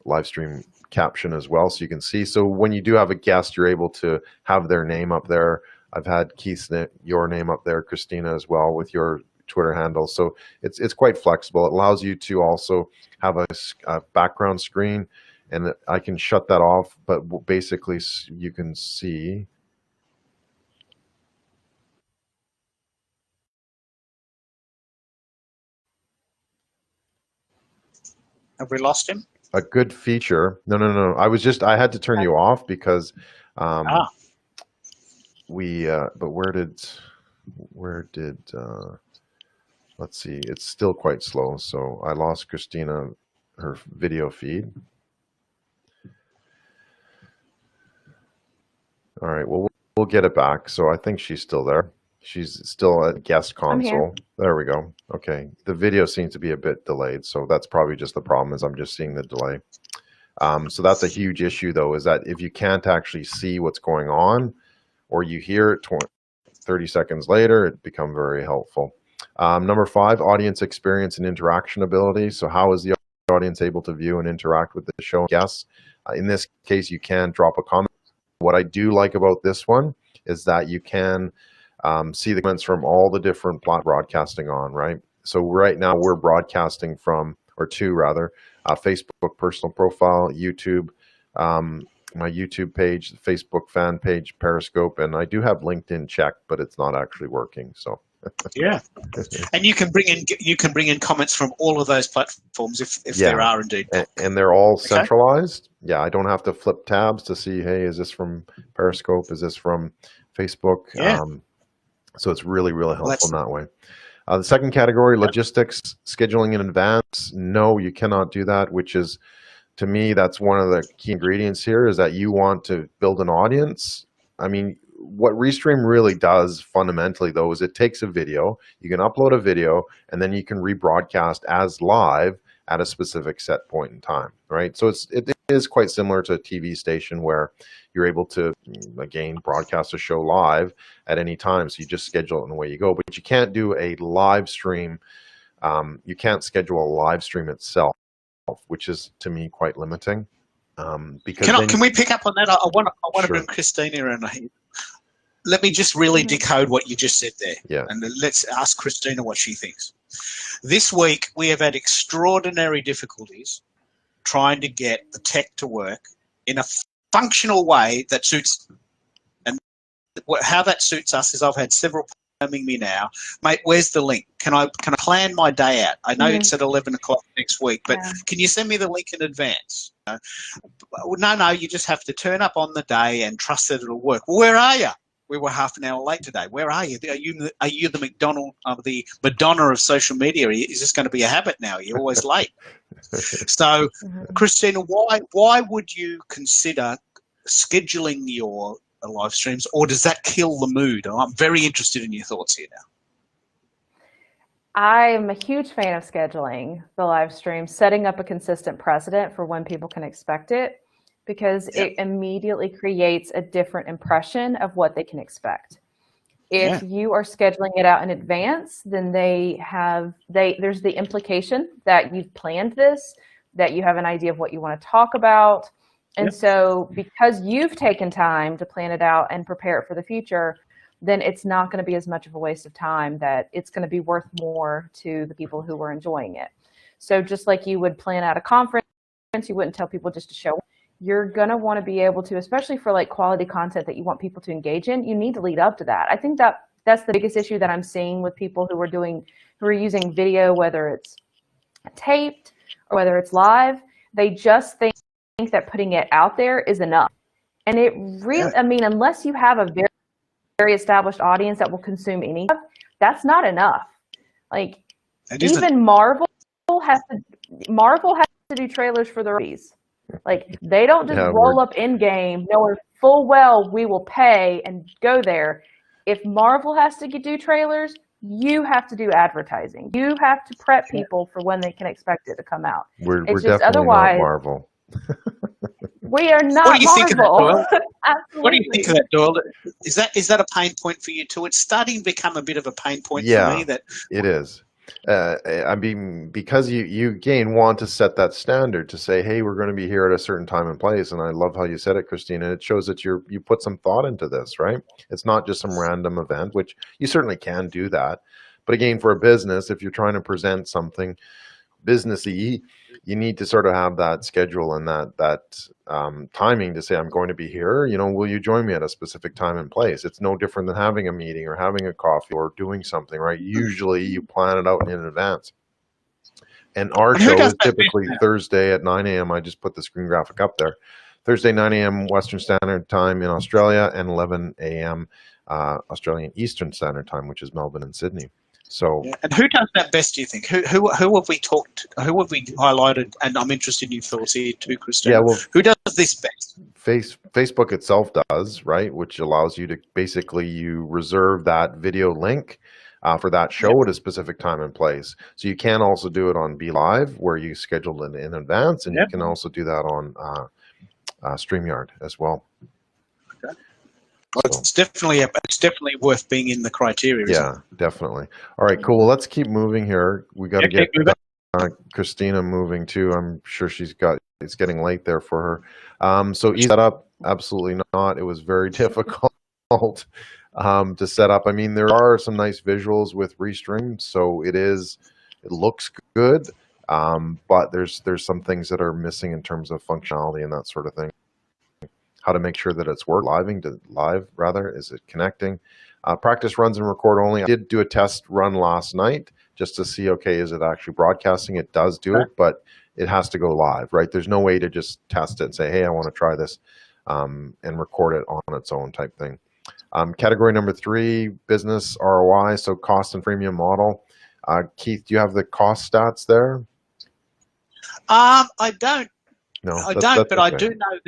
live stream caption as well, so you can see. So when you do have a guest, you're able to have their name up there. I've had Keith's your name up there, Christina, as well, with your Twitter handle. So it's quite flexible. It allows you to also have a background screen, and I can shut that off, but basically you can see. Have we lost him? A good feature. No. I had to turn you off because but where did let's see, it's still quite slow. So I lost Christina, her video feed. All right, well, we'll get it back. So I think she's still there. She's still at guest console. There we go. Okay, the video seems to be a bit delayed, so that's probably just the problem, is I'm just seeing the delay. So that's a huge issue, though, is that if you can't actually see what's going on, or you hear it 30 seconds later, it becomes very helpful. Number 5, audience experience and interaction ability. So how is the audience able to view and interact with the show and guests? In this case, you can drop a comment. What I do like about this one is that you can see the comments from all the different broadcasting on, right? So right now we're broadcasting from, or to rather, Facebook personal profile, YouTube, my YouTube page, the Facebook fan page, Periscope, and I do have LinkedIn checked, but it's not actually working. So yeah, and you can bring in comments from all of those platforms if there are indeed, and they're all centralized. Yeah, I don't have to flip tabs to see, hey, is this from Periscope? Is this from Facebook? Yeah. So it's really, really helpful in that way. The second category, logistics, scheduling in advance. No, you cannot do that, which is, to me, that's one of the key ingredients here, is that you want to build an audience. I mean, what Restream really does fundamentally, though, is it takes a video, you can upload a video, and then you can rebroadcast as live at a specific set point in time, right? So it is quite similar to a TV station where you're able to, again, broadcast a show live at any time. So you just schedule it and away you go. But you can't do a live stream. You can't schedule a live stream itself, which is, to me, quite limiting. Because can we pick up on that? I want to bring Christina in. Let me just really decode what you just said there. Yeah. And let's ask Christina what she thinks. This week, we have had extraordinary difficulties trying to get the tech to work in a functional way that suits. And how that suits us is I've had several me now, mate, where's the link? Can I plan my day out? I know it's at 11 o'clock next week, but can you send me the link in advance? No, you just have to turn up on the day and trust that it'll work. Well, where are you? We were half an hour late today. Where are you? Are you the Madonna of social media? Is this going to be a habit now? You're always late. So, Christina, why would you consider scheduling your live streams, or does that kill the mood? I'm very interested in your thoughts here now. I'm a huge fan of scheduling the live stream, setting up a consistent precedent for when people can expect it, because it immediately creates a different impression of what they can expect. If you are scheduling it out in advance, then there's the implication that you've planned this, that you have an idea of what you want to talk about. And so because you've taken time to plan it out and prepare it for the future, then it's not going to be as much of a waste of time, that it's going to be worth more to the people who are enjoying it. So just like you would plan out a conference, you wouldn't tell people just to show up. You're going to want to be able to, especially for like quality content that you want people to engage in, you need to lead up to that. I think that's the biggest issue that I'm seeing with people who are using video, whether it's taped or whether it's live. They just think that putting it out there is enough. And it really, I mean, unless you have a very established audience that will consume any of, that's not enough. Like even Marvel has to do trailers for the release. Like they don't just roll up in game knowing full well we will pay and go there. If Marvel has to do trailers, you have to do advertising. You have to prep people for when they can expect it to come out. We're definitely not Marvel. We are not What do you think of that, Doyle? Absolutely. What do you think of that, Doyle? Is that a pain point for you too? It's starting to become a bit of a pain point for me. That it is. I mean, because you again want to set that standard to say, hey, we're going to be here at a certain time and place. And I love how you said it, Christina. It shows that you put some thought into this, right? It's not just some random event, which you certainly can do that. But again, for a business, if you're trying to present something businessy, you need to sort of have that schedule and that timing to say, I'm going to be here, will you join me at a specific time and place? It's no different than having a meeting or having a coffee or doing something, right? Usually you plan it out in advance. And our show is typically Thursday at 9 a.m. I just put the screen graphic up there. Thursday, 9 a.m. Western Standard Time in Australia, and 11 a.m. Australian Eastern Standard Time, which is Melbourne and Sydney. So, and who does that best, do you think? Who have we talked? Who have we highlighted? And I'm interested in your thoughts here too, Christina. Yeah, well, who does this best? Facebook itself does, right? Which allows you to you reserve that video link for that show at a specific time and place. So you can also do it on Be Live, where you schedule it in advance, and you can also do that on StreamYard as well. Okay. Well, it's definitely worth being in the criteria. Yeah, definitely. All right, cool. Well, let's keep moving here. We got to get Christina moving too. I'm sure it's getting late there for her. So easy setup? Absolutely not. It was very difficult to set up. I mean, there are some nice visuals with Restream, so it looks good, but there's some things that are missing in terms of functionality and that sort of thing. How to make sure that it's live rather. Is it connecting? Practice runs and record only. I did do a test run last night just to see, okay, is it actually broadcasting? It does do it, but it has to go live, right? There's no way to just test it and say, hey, I want to try this and record it on its own type thing. Category number 3, business ROI, so cost and freemium model. Keith, do you have the cost stats there? I don't. No, I don't, but okay. I do know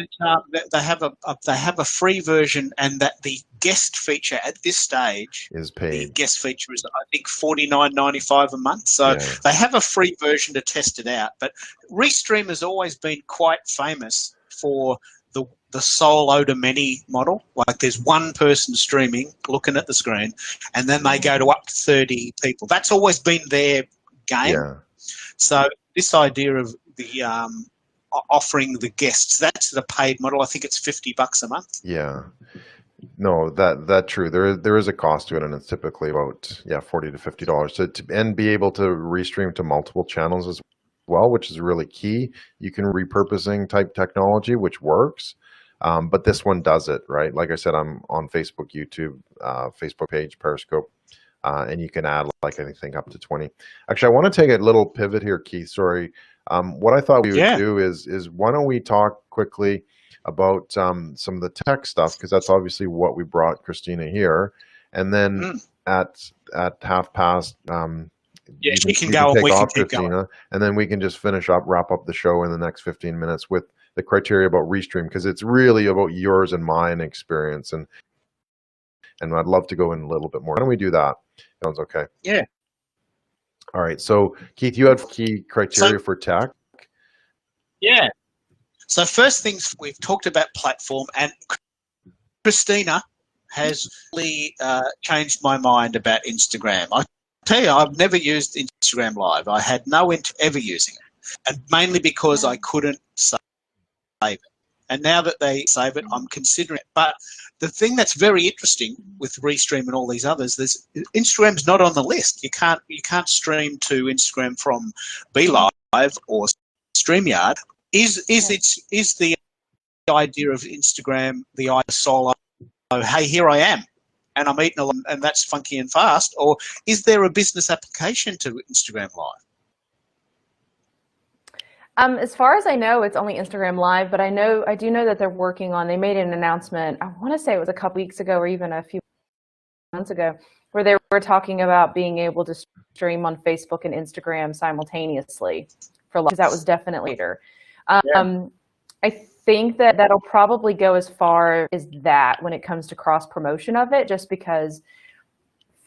that they have a free version, and that the guest feature at this stage is paid. The guest feature is, I think, $49.95 a month. So they have a free version to test it out. But Restream has always been quite famous for the sole out of many model. Like there's one person streaming, looking at the screen, and then they go to up to 30 people. That's always been their game. Yeah. So this idea of the offering the guests, that's the paid model. I think it's $50 a month. Yeah. No, that true. There is a cost to it, and it's typically about $40 to $50 and be able to restream to multiple channels as well, which is really key. You can repurposing type technology, which works. But this one does it, right? Like I said, I'm on Facebook, YouTube, Facebook page, Periscope, and you can add like anything up to 20. Actually, I want to take a little pivot here, Keith. Sorry. What I thought we would do is why don't we talk quickly about some of the tech stuff, because that's obviously what we brought Christina here, and then at 1:30, she can you go and take we can off, keep Christina, going. and then we can just wrap up the show in the next 15 minutes with the criteria about Restream, because it's really about yours and mine experience, and I'd love to go in a little bit more. Why don't we do that? Sounds okay. Yeah. All right. So Keith, you had key criteria for tech. Yeah. So first things, we've talked about platform, and Christina has really changed my mind about Instagram. I tell you, I've never used Instagram Live. I had no ever using it, and mainly because I couldn't save it. And now that they save it, I'm considering it. But the thing that's very interesting with Restream and all these others, Instagram's not on the list. You can't stream to Instagram from BeLive or StreamYard. Is the idea of Instagram the idea solo? Oh, hey, here I am, and I'm eating along, and that's funky and fast, or is there a business application to Instagram Live? As far as I know, it's only Instagram Live, but I do know that they're working on. They made an announcement. I want to say it was a couple weeks ago, or even a few months ago, where they were talking about being able to stream on Facebook and Instagram simultaneously for live. Because that was definitely later. I think that that'll probably go as far as that when it comes to cross promotion of it, just because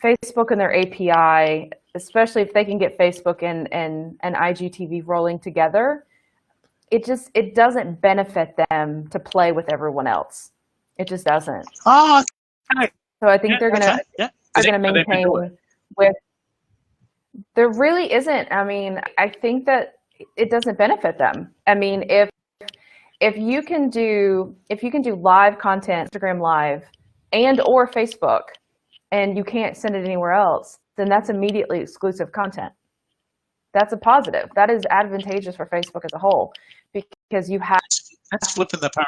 Facebook and their API, especially if they can get Facebook and IGTV rolling together, it doesn't benefit them to play with everyone else. It just doesn't. Oh, okay. So I think they're gonna maintain with. There really isn't. I mean, I think that it doesn't benefit them. I mean, if you can do live content, Instagram Live, and or Facebook, and you can't send it anywhere else, then that's immediately exclusive content. That's a positive. That is advantageous for Facebook as a whole, because that's flipping the paradigm.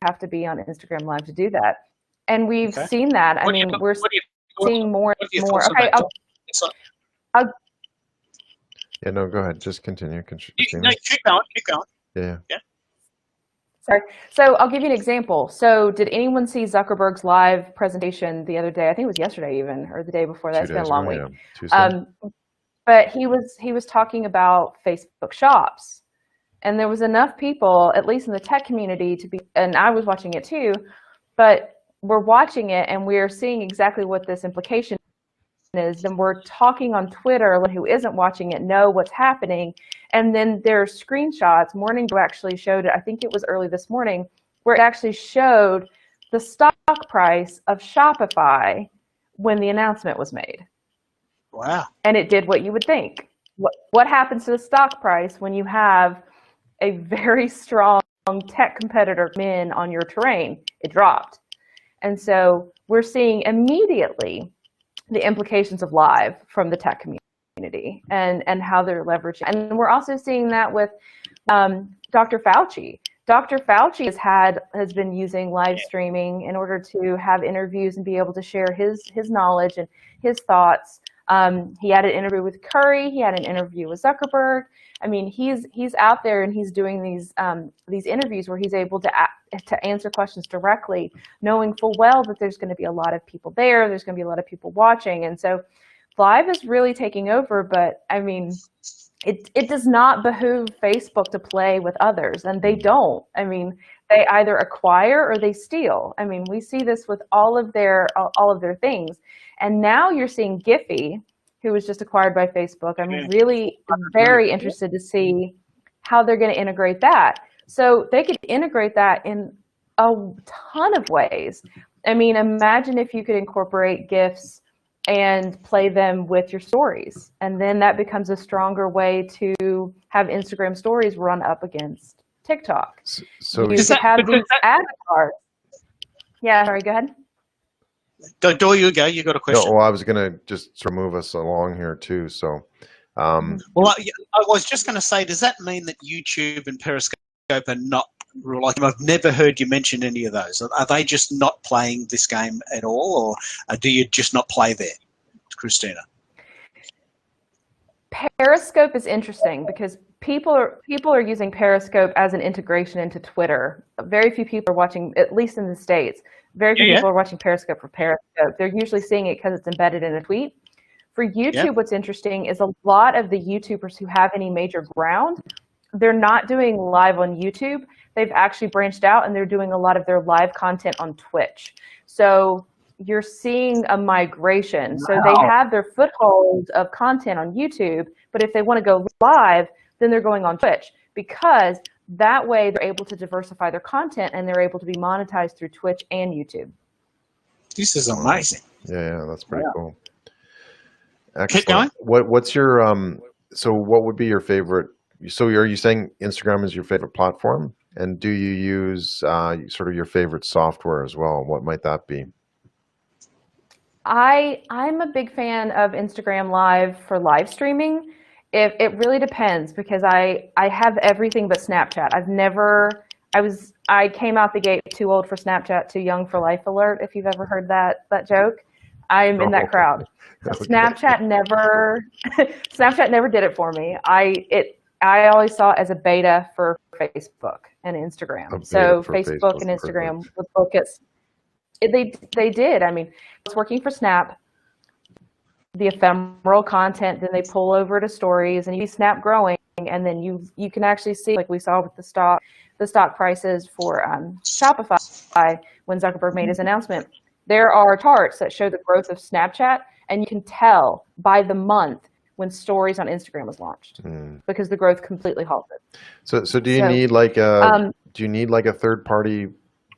Have to be on Instagram Live to do that, and we've seen that. I mean, we're seeing more and more. Okay, yeah, no, go ahead. Just continue. No, keep going. Yeah. Sorry. So I'll give you an example. So did anyone see Zuckerberg's live presentation the other day? I think it was yesterday even, or the day before that. It's been a long week. Yeah. But he was talking about Facebook Shops. And there was enough people, at least in the tech community, and I was watching it too, but we're watching it and we're seeing exactly what this implication is. And we're talking on Twitter, who isn't watching it know what's happening. And then there are screenshots. Morning Joe actually showed it, I think it was early this morning, where it actually showed the stock price of Shopify when the announcement was made. Wow. And it did what you would think. What happens to the stock price when you have a very strong tech competitor come in on your terrain? It dropped. And so we're seeing immediately the implications of live from the tech community and how they're leveraging. And we're also seeing that with Dr. Fauci. Dr. Fauci has been using live streaming in order to have interviews and be able to share his knowledge and his thoughts. He had an interview with Curry. He had an interview with Zuckerberg. I mean, he's out there and he's doing these interviews where he's able to answer questions directly, knowing full well that there's going to be a lot of people there. There's going to be a lot of people watching, and so live is really taking over. But I mean, it does not behoove Facebook to play with others, and they don't. I mean, they either acquire or they steal. I mean, we see this with all of their things, and now you're seeing Giphy, who was just acquired by Facebook. I'm really very interested to see how they're going to integrate that. So they could integrate that in a ton of ways. I mean, imagine if you could incorporate GIFs and play them with your stories. And then that becomes a stronger way to have Instagram stories run up against TikTok. So you have these avatars. Yeah, sorry, go ahead. You go. You got a question. No, well, I was going to just sort of move us along here too. So, well, I was just going to say, does that mean that YouTube and Periscope are not like I've never heard you mention any of those. Are they just not playing this game at all, or do you just not play there, Christina? Periscope is interesting because people are using Periscope as an integration into Twitter. Very few people are watching, at least in the States, very few people are watching Periscope for Periscope. They're usually seeing it because it's embedded in a tweet. For YouTube, what's interesting is a lot of the YouTubers who have any major ground, they're not doing live on YouTube. They've actually branched out and they're doing a lot of their live content on Twitch. So you're seeing a migration. So they have their foothold of content on YouTube, but if they want to go live, then they're going on Twitch, because that way they're able to diversify their content and they're able to be monetized through Twitch and YouTube. This is amazing. Yeah, that's pretty cool. Excellent. Keep going. What's your so what would be your favorite? So are you saying Instagram is your favorite platform? And do you use sort of your favorite software as well? What might that be? I'm a big fan of Instagram Live for live streaming. It really depends, because I have everything but Snapchat. I came out the gate too old for Snapchat, too young for life alert, if you've ever heard that joke. I'm in that crowd. Okay. Snapchat never did it for me. I always saw it as a beta for Facebook and Instagram. So Facebook and Instagram would focus. They did. I mean, it's working for Snap, the ephemeral content, then they pull over to stories, and you see Snap growing, and then you can actually see, like we saw with the stock prices for Shopify when Zuckerberg made his announcement. There are charts that show the growth of Snapchat, and you can tell by the month when stories on Instagram was launched, because the growth completely halted. So do you need like a third party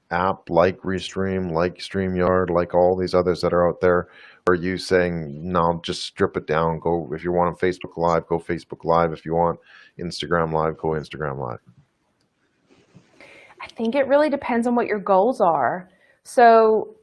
app like Restream, like StreamYard, like all these others that are out there? Or are you saying, no, just strip it down, go, if you want Facebook Live, go Facebook Live, if you want Instagram Live, go Instagram Live? I think it really depends on what your goals are. So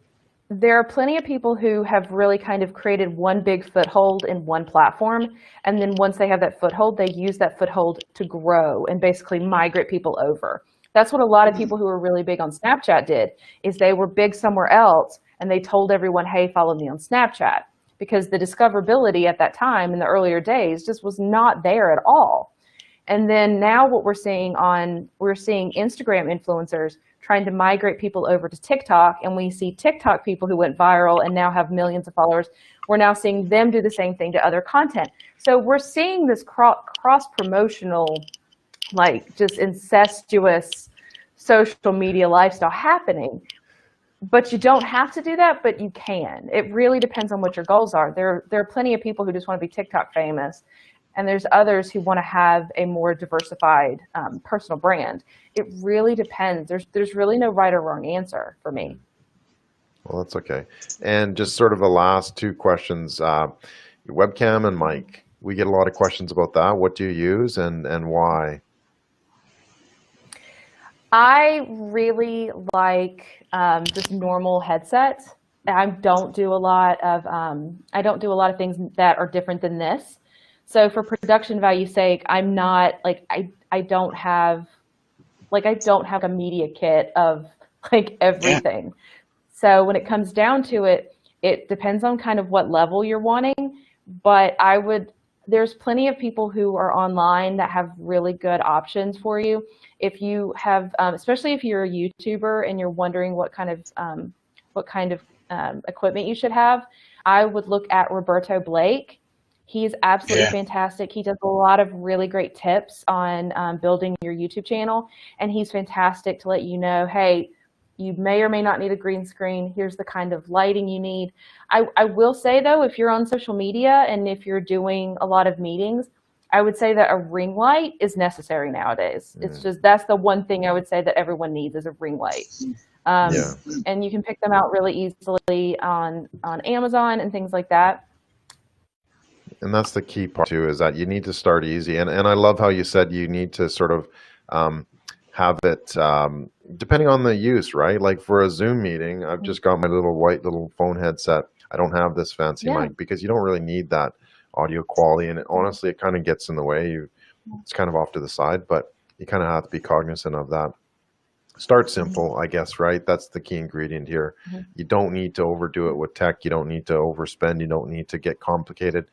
there are plenty of people who have really kind of created one big foothold in one platform, and then once they have that foothold, they use that foothold to grow and basically migrate people over. That's what a lot of people who were really big on Snapchat did, is they were big somewhere else and they told everyone, hey, follow me on Snapchat, because the discoverability at that time in the earlier days just was not there at all. And then now what we're seeing Instagram influencers trying to migrate people over to TikTok, and we see TikTok people who went viral and now have millions of followers. We're now seeing them do the same thing to other content. So we're seeing this cross-promotional, like just incestuous social media lifestyle happening. But you don't have to do that, but you can. It really depends on what your goals are. There are plenty of people who just want to be TikTok famous, and there's others who want to have a more diversified personal brand. It really depends. There's really no right or wrong answer for me. Well, that's okay. And just sort of the last two questions, your webcam and mic. We get a lot of questions about that. What do you use and why? I really like just normal headsets. I don't do a lot of things that are different than this. So for production value sake, I'm not like I don't have a media kit of like everything. Yeah. So when it comes down to it, it depends on kind of what level you're wanting. But there's plenty of people who are online that have really good options for you. If you have, especially if you're a YouTuber and you're wondering what kind of equipment you should have, I would look at Roberto Blake. He's absolutely fantastic. He does a lot of really great tips on building your YouTube channel, and he's fantastic to let you know, hey, you may or may not need a green screen. Here's the kind of lighting you need. I will say, though, if you're on social media and if you're doing a lot of meetings, I would say that a ring light is necessary nowadays. It's just, that's the one thing I would say that everyone needs is a ring light. And you can pick them out really easily on Amazon and things like that. And that's the key part too, is that you need to start easy. And I love how you said you need to sort of have it depending on the use, right? Like for a Zoom meeting, I've just got my little phone headset. I don't have this fancy mic, because you don't really need that audio quality. And honestly, it kind of gets in the way. It's kind of off to the side, but you kind of have to be cognizant of that. Start simple, I guess, right? That's the key ingredient here. You don't need to overdo it with tech. You don't need to overspend. You don't need to get complicated.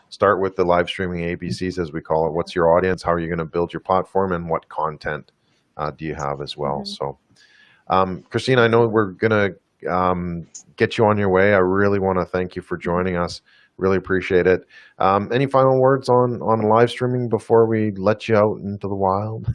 Start with the live streaming ABCs, as we call it. What's your audience? How are you going to build your platform? And what content do you have as well? So, Christine, I know we're going to get you on your way. I really want to thank you for joining us. Really appreciate it. Any final words on live streaming before we let you out into the wild?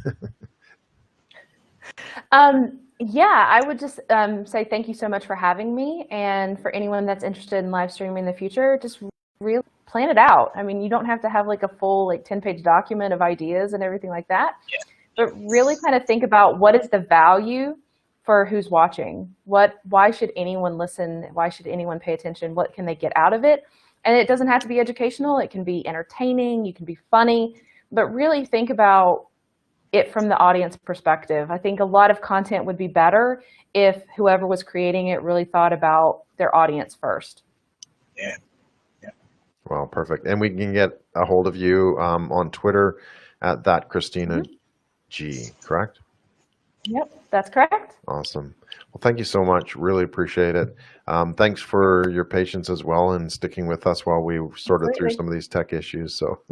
Yeah, I would just say thank you so much for having me. And for anyone that's interested in live streaming in the future, just really plan it out. I mean, you don't have to have like a full 10-page document of ideas and everything like that. Yeah. But really kind of think about what is the value for who's watching. Why should anyone listen? Why should anyone pay attention? What can they get out of it? And it doesn't have to be educational. It can be entertaining. You can be funny. But really think about it from the audience perspective. I think a lot of content would be better if whoever was creating it really thought about their audience first. Yeah. Well, perfect. And we can get a hold of you on Twitter at that Christina G, correct? Yep, that's correct. Awesome. Well, thank you so much. Really appreciate it. Thanks for your patience as well and sticking with us while we sorted through some of these tech issues. So.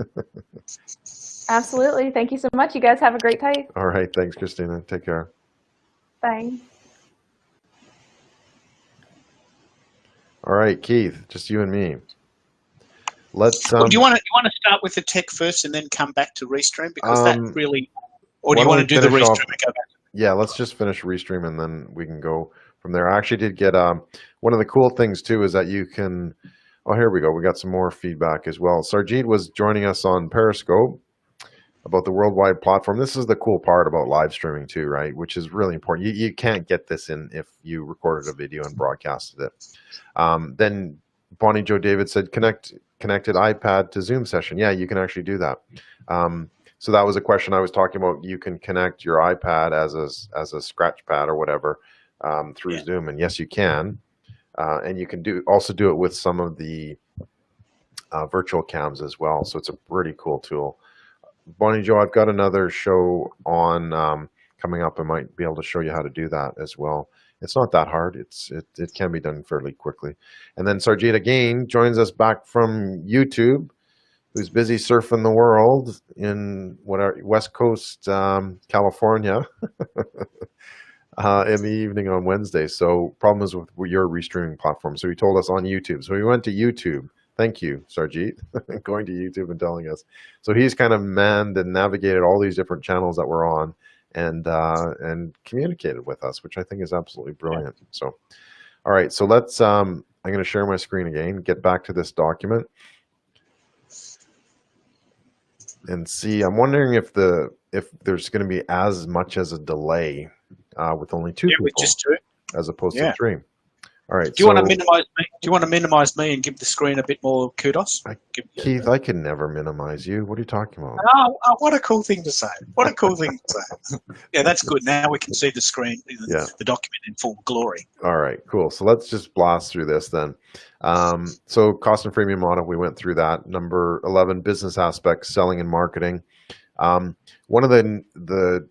Absolutely. Thank you so much. You guys have a great day. All right. Thanks, Christina. Take care. Bye. All right, Keith, just you and me. Let's. Well, do you want to start with the tech first and then come back to Restream, because that really, or do you want to do the Restream and go back? Yeah, let's just finish Restream and then we can go from there. I actually did get one of the cool things too is that you can. Oh, here we go. We got some more feedback as well. Sarjeet was joining us on Periscope about the worldwide platform. This is the cool part about live streaming too, right? Which is really important. You can't get this in if you recorded a video and broadcasted it. Then Bonnie Joe David said connected iPad to Zoom session. Yeah, you can actually do that. So that was a question I was talking about. You can connect your iPad as a scratch pad or whatever through Zoom, and yes, you can. And you can also do it with some of the virtual cams as well. So it's a pretty cool tool. Bonnie Joe, I've got another show on coming up. I might be able to show you how to do that as well. It's not that hard. It can be done fairly quickly. And then Sarjeet again joins us back from YouTube, who's busy surfing the world in West Coast, California, in the evening on Wednesday. So problem is with your restreaming platform. So he told us on YouTube. So we went to YouTube. Thank you, Sarjeet, going to YouTube and telling us. So he's kind of manned and navigated all these different channels that we're on and communicated with us, which I think is absolutely brilliant. So, all right, so let's, I'm going to share my screen again, get back to this document and see. I'm wondering if there's going to be as much as a delay with only two people, just two, as opposed to three. All right. Do you want to minimize me? Do you want to minimize me and give the screen a bit more kudos? Keith, I can never minimize you. What are you talking about? Oh, what a cool thing to say. What a cool thing to say. Yeah, that's good. Now we can see the screen, the document in full glory. All right, cool. So let's just blast through this then. So cost and freemium model, we went through that. Number 11, business aspects, selling and marketing. One of the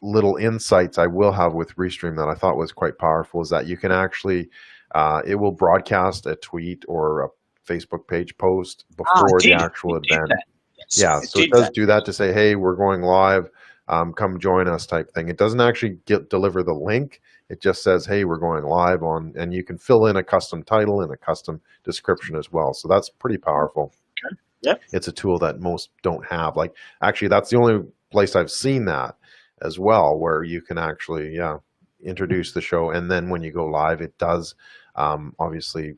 little insights I will have with Restream that I thought was quite powerful is that you can actually, it will broadcast a tweet or a Facebook page post before the actual event. Yeah, so it does do that to say, hey, we're going live, come join us type thing. It doesn't actually deliver the link. It just says, hey, we're going live on, and you can fill in a custom title and a custom description as well. So that's pretty powerful. Okay. Yep. It's a tool that most don't have. Like, actually, that's the only place I've seen that as well, where you can actually, introduce the show. And then when you go live, it does obviously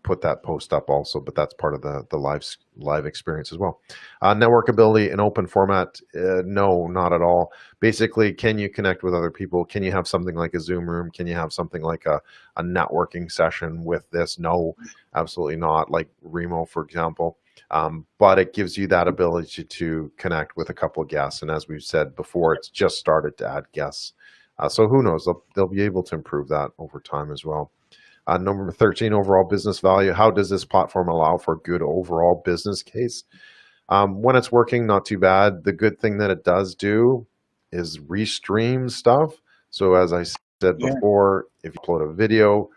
put that post up also, but that's part of the live experience as well. Networkability in open format, no, not at all. Basically, can you connect with other people? Can you have something like a Zoom room? Can you have something like a networking session with this? No, absolutely not. Like Remo, for example. But it gives you that ability to connect with a couple of guests. And as we've said before, it's just started to add guests. So who knows? They'll be able to improve that over time as well. Number 13, overall business value. How does this platform allow for a good overall business case? When it's working, not too bad. The good thing that it does do is restream stuff. So as I said before, if you upload a video,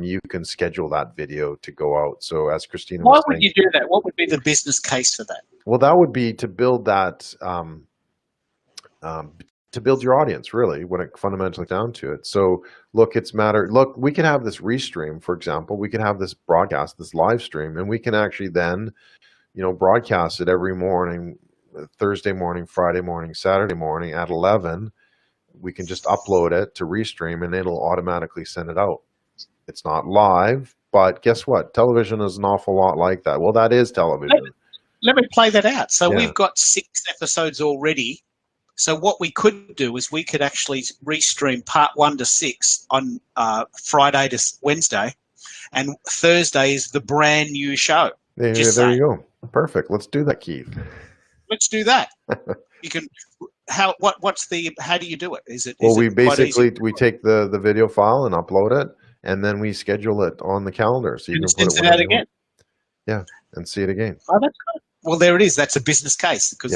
you can schedule that video to go out. So as Christina was Why saying, would you do that? What would be the business case for that? well, that would be to build that, to build your audience, really, when it fundamentally down to it. So look, look, we can have this Restream, for example. We can have this broadcast, this live stream, and we can actually then, broadcast it every morning, Thursday morning, Friday morning, Saturday morning at 11. We can just upload it to Restream and it'll automatically send it out. It's not live, but guess what? Television is an awful lot like that. Well, that is television. Let me play that out. So we've got 6 episodes already. So what we could do is we could actually restream part 1 to 6 on Friday to Wednesday, and Thursday is the brand new show. There you go. Perfect. Let's do that, Keith. Let's do that. You can. How do you do it? Is it? Well, we basically take the video file and upload it, and then we schedule it on the calendar, so you can put it again. Yeah, and see it again. Oh, that's good. Well, there it is. That's a business case, because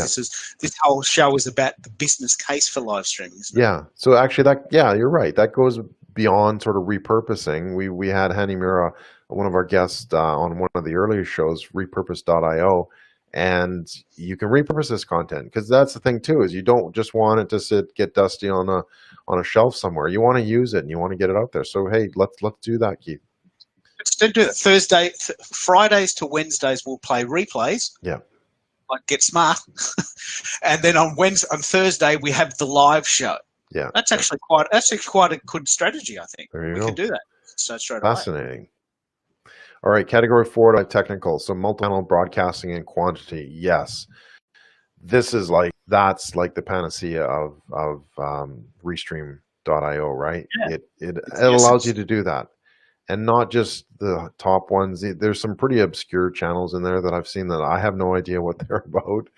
this whole show is about the business case for live streaming. Yeah. So actually, you're right. That goes beyond sort of repurposing. We had Hani Mira, one of our guests, on one of the earlier shows, repurpose.io, and you can repurpose this content, because that's the thing too, is you don't just want it to get dusty on a shelf somewhere. You want to use it and you want to get it out there. So hey, let's do that, Keith. Let's do that. Fridays to Wednesdays we'll play replays. Yeah. Like Get Smart. And then on Thursday we have the live show. Yeah. That's actually quite a good strategy, I think. There you go. We can do that. So straight Fascinating. away. All right, category 4, like technical. So multi-channel broadcasting and quantity. Yes. That's like the panacea of Restream.io, right? Yeah. It allows you to do that. And not just the top ones. There's some pretty obscure channels in there that I've seen that I have no idea what they're about,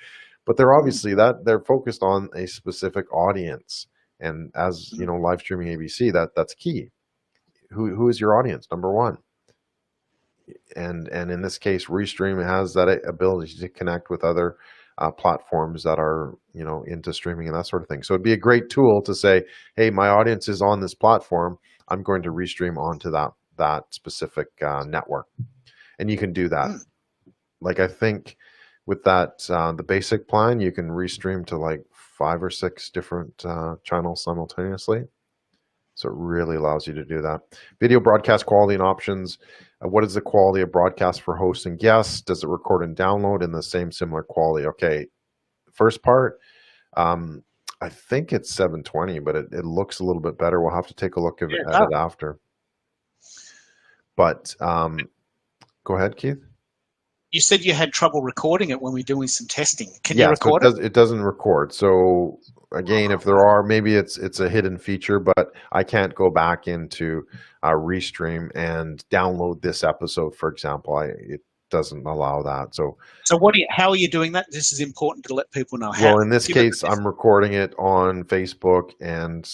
but they're obviously they're focused on a specific audience. And as you know, live streaming ABC, that's key. Who is your audience? Number one. And in this case, Restream has that ability to connect with other platforms that are into streaming and that sort of thing. So it'd be a great tool to say, hey, my audience is on this platform. I'm going to Restream onto that specific network, and you can do that. Like, I think with that the basic plan, you can Restream to like 5 or 6 different channels simultaneously. So it really allows you to do that. Video broadcast quality and options. What is the quality of broadcast for hosts and guests? Does it record and download in the same similar quality? Okay, first part, I think it's 720, but it looks a little bit better. We'll have to take a look at it after. But go ahead, Keith. You said you had trouble recording it when we were doing some testing. Can you record it? It doesn't record. So again, if there are, maybe it's a hidden feature, but I can't go back into Restream and download this episode, for example. It doesn't allow that. So how are you doing that? This is important to let people know how. Well, in this case, I'm recording it on Facebook, and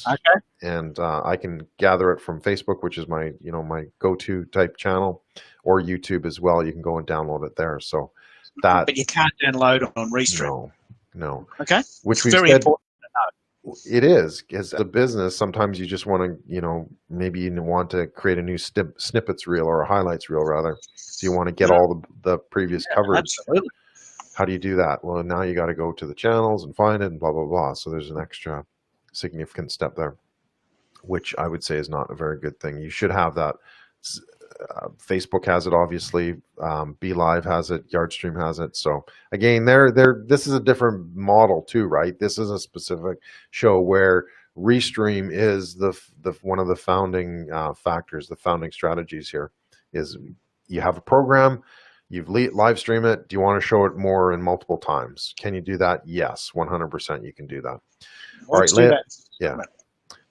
I can gather it from Facebook, which is my my go-to type channel, or YouTube as well. You can go and download it there. So but you can't download it on Restream. No. Okay. Which it's very important to know. It is, as a business, sometimes you just want to, maybe you want to create a new snippets reel, or a highlights reel rather. So you want to get all the previous coverage. Absolutely. How do you do that? Well, now you got to go to the channels and find it and blah, blah, blah. So there's an extra significant step there, which I would say is not a very good thing. You should have that. Facebook has it, obviously. Be Live has it. Yardstream has it. So again, this is a different model too, right? This is a specific show where Restream is the one of the founding factors, the founding strategies here. Is you have a program, you've live stream it. Do you want to show it more in multiple times? Can you do that? Yes, 100% you can do that. All right,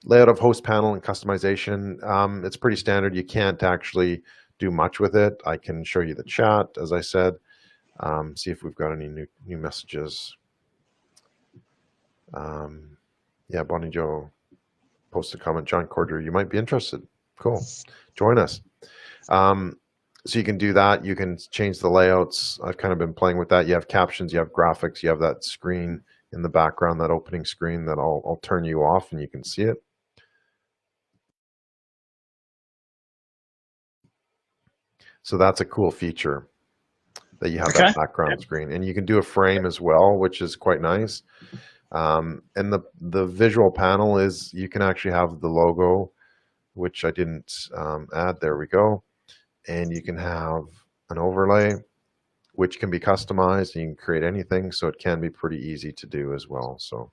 layout of host panel and customization. It's pretty standard. You can't actually do much with it. I can show you the chat, as I said. See if we've got any new messages. Yeah, Bonnie Joe posted a comment. John Corder, you might be interested. Cool. Join us. So you can do that. You can change the layouts. I've kind of been playing with that. You have captions, you have graphics, you have that screen in the background, that opening screen that I'll turn you off and you can see it. So that's a cool feature that you have Okay. that background screen, and you can do a frame as well, which is quite nice. And the visual panel is, you can actually have the logo, which I didn't add. There we go. And you can have an overlay, which can be customized, and you can create anything. So it can be pretty easy to do as well. So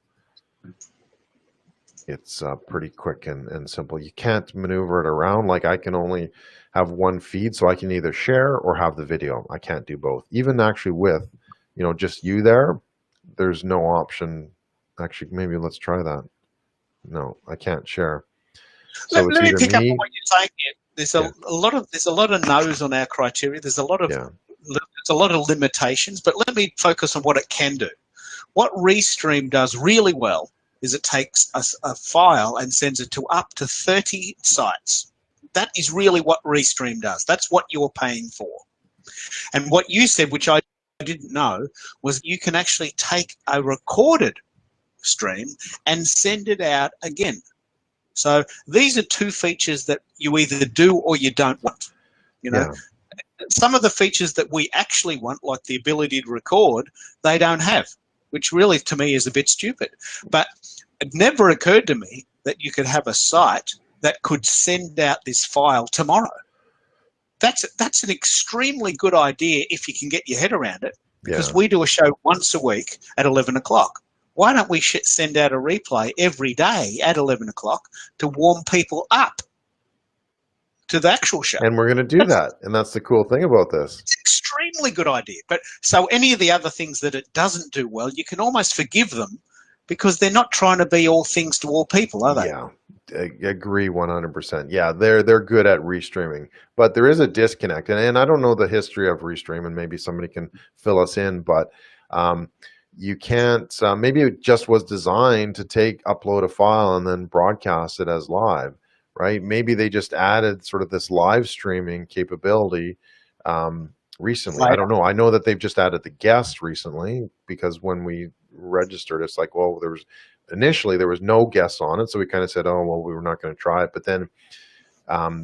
it's pretty quick and simple. You can't maneuver it around. Like, I can only have one feed, so I can either share or have the video. I can't do both. Even actually with, just you there, there's no option. Actually, maybe let's try that. No, I can't share. So it's Let me either pick up me. on what you're saying here. There's a lot of no's on our criteria. There's a lot of limitations, but let me focus on what it can do. What Restream does really well is it takes a file and sends it to up to 30 sites. That is really what Restream does. That's what you're paying for. And what you said, which I didn't know, was you can actually take a recorded stream and send it out again. So these are two features that you either do or you don't want. Some of the features that we actually want, like the ability to record, they don't have, which really to me is a bit stupid. But it never occurred to me that you could have a site that could send out this file tomorrow. That's an extremely good idea if you can get your head around it, because we do a show once a week at 11 o'clock. Why don't we send out a replay every day at 11 o'clock to warm people up to the actual show? And we're going to do that. And that's the cool thing about this. It's an extremely good idea. But so any of the other things that it doesn't do well, you can almost forgive them, because they're not trying to be all things to all people, are they? Yeah, I agree 100%. Yeah, they're good at restreaming, but there is a disconnect. And I don't know the history of Restream, and maybe somebody can fill us in, but you can't, maybe it just was designed to upload a file and then broadcast it as live, right? Maybe they just added sort of this live streaming capability recently. I don't know. I know that they've just added the guests recently, because when we registered, it's like, well, initially there was no guests on it, so we kind of said, oh, well, we were not going to try it. But then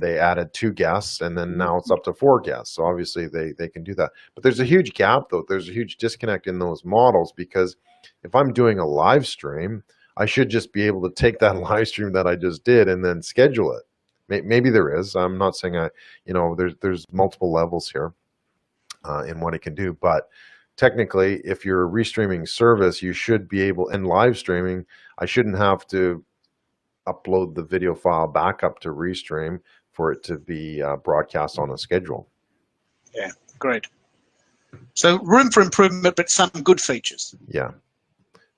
they added 2 guests, and then now it's up to 4 guests. So obviously they can do that. But there's a huge gap, though. There's a huge disconnect in those models, because if I'm doing a live stream, I should just be able to take that live stream that I just did and then schedule it. Maybe there is. I'm not saying there's multiple levels here in what it can do, but technically, if you're a restreaming service, you should be able, and live streaming, I shouldn't have to upload the video file back up to Restream for it to be broadcast on a schedule. Yeah, great. So room for improvement, but some good features. Yeah.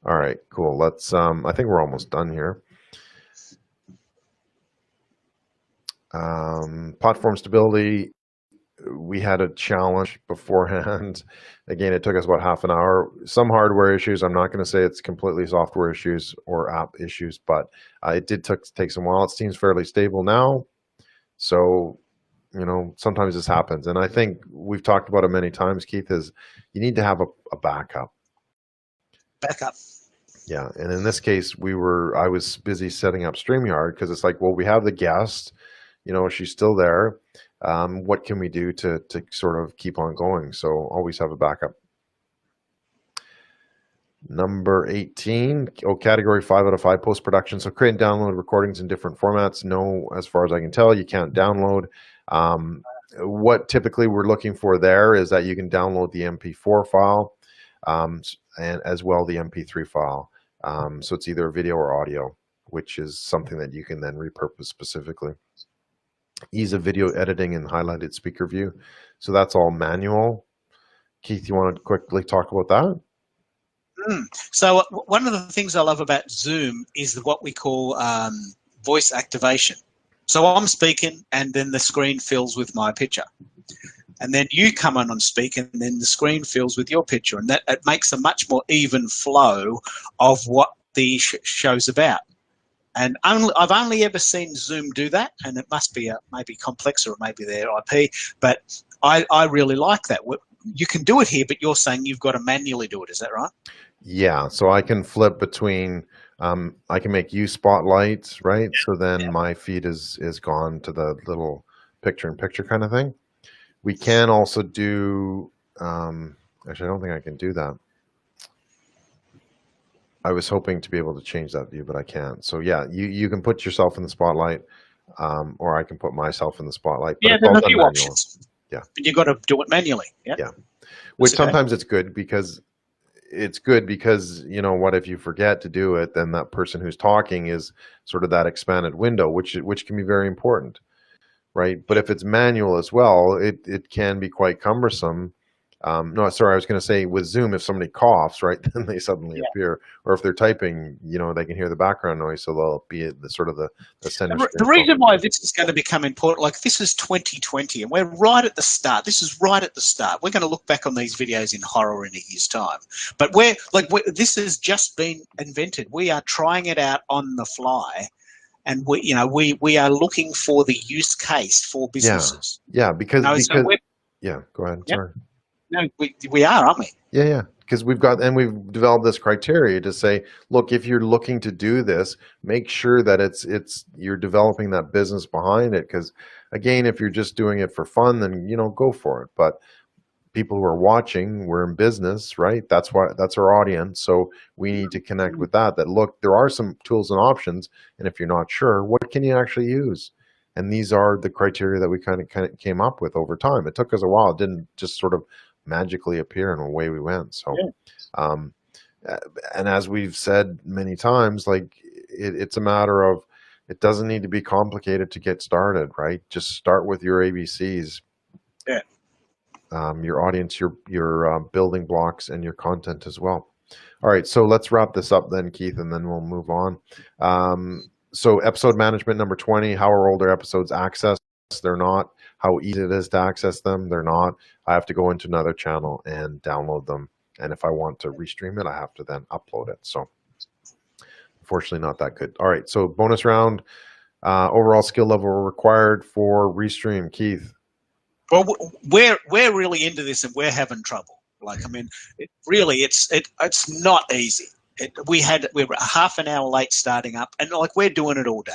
All right, cool. Let's, I think we're almost done here. Platform stability. We had a challenge beforehand. Again, it took us about half an hour. Some hardware issues. I'm not going to say it's completely software issues or app issues, but it did take some while. It seems fairly stable now. So, sometimes this happens. And I think we've talked about it many times, Keith, is you need to have a backup. Backup. Yeah. And in this case, I was busy setting up StreamYard, because it's like, well, we have the guest, she's still there. What can we do to sort of keep on going? So always have a backup. Number 18, category 5 out of 5, post-production. So create and download recordings in different formats. No, as far as I can tell, you can't download. What typically we're looking for there is that you can download the MP4 file and as well the MP3 file. So it's either video or audio, which is something that you can then repurpose specifically. Ease of video editing and highlighted speaker view. So that's all manual. Keith, you want to quickly talk about that? So one of the things I love about Zoom is what we call voice activation. So I'm speaking, and then the screen fills with my picture. And then you come on and speak, and then the screen fills with your picture. And that it makes a much more even flow of what the show's about. And I've only ever seen Zoom do that, and it must be maybe complex, or maybe their IP, but I really like that. You can do it here, but you're saying you've got to manually do it. Is that right? Yeah, so I can flip between, I can make you spotlights, right? So then my feed is gone to the little picture-in-picture kind of thing. We can also do, actually, I don't think I can do that. I was hoping to be able to change that view, but I can't. So yeah, you can put yourself in the spotlight, or I can put myself in the spotlight. But Yeah, it's there's all a done few manually. options. Yeah. But you got to do it manually. Yeah. Yeah. Which okay. sometimes it's good because you know what, if you forget to do it, then that person who's talking is sort of that expanded window, which can be very important, right? But if it's manual as well, it can be quite cumbersome. No, sorry, I was going to say with Zoom, if somebody coughs, right, then they suddenly appear, or if they're typing, you know, they can hear the background noise, so they'll be at the sort of the center screen. The reason why this is going to become important, like this is 2020, and we're right at the start. This is right at the start. We're going to look back on these videos in horror in a year's time. But this has just been invented. We are trying it out on the fly. And we are looking for the use case for businesses. Yeah, because so yeah, go ahead. Yep. Sorry. No, we are, aren't we? Yeah, because we've developed this criteria to say, look, if you're looking to do this, make sure that you're developing that business behind it. Because again, if you're just doing it for fun, then go for it. But people who are watching, we're in business, right? That's our audience. So we need to connect with that look, there are some tools and options, and if you're not sure, what can you actually use? And these are the criteria that we kind of came up with over time. It took us a while. It didn't just sort of magically appear and away we went. So and as we've said many times, like it's a matter of, it doesn't need to be complicated to get started, right? Just start with your ABCs. Yeah. Your audience, your building blocks, and your content as well. All right, so let's wrap this up then, Keith, and then we'll move on. So episode management number 20, how are older episodes accessed? They're not. How easy it is to access them? They're not. I have to go into another channel and download them. And if I want to restream it, I have to then upload it. So unfortunately not that good. All right, so bonus round, overall skill level required for Restream, Keith. Well, we're really into this, and we're having trouble. Like, I mean, it's not easy. We were half an hour late starting up, and like we're doing it all day.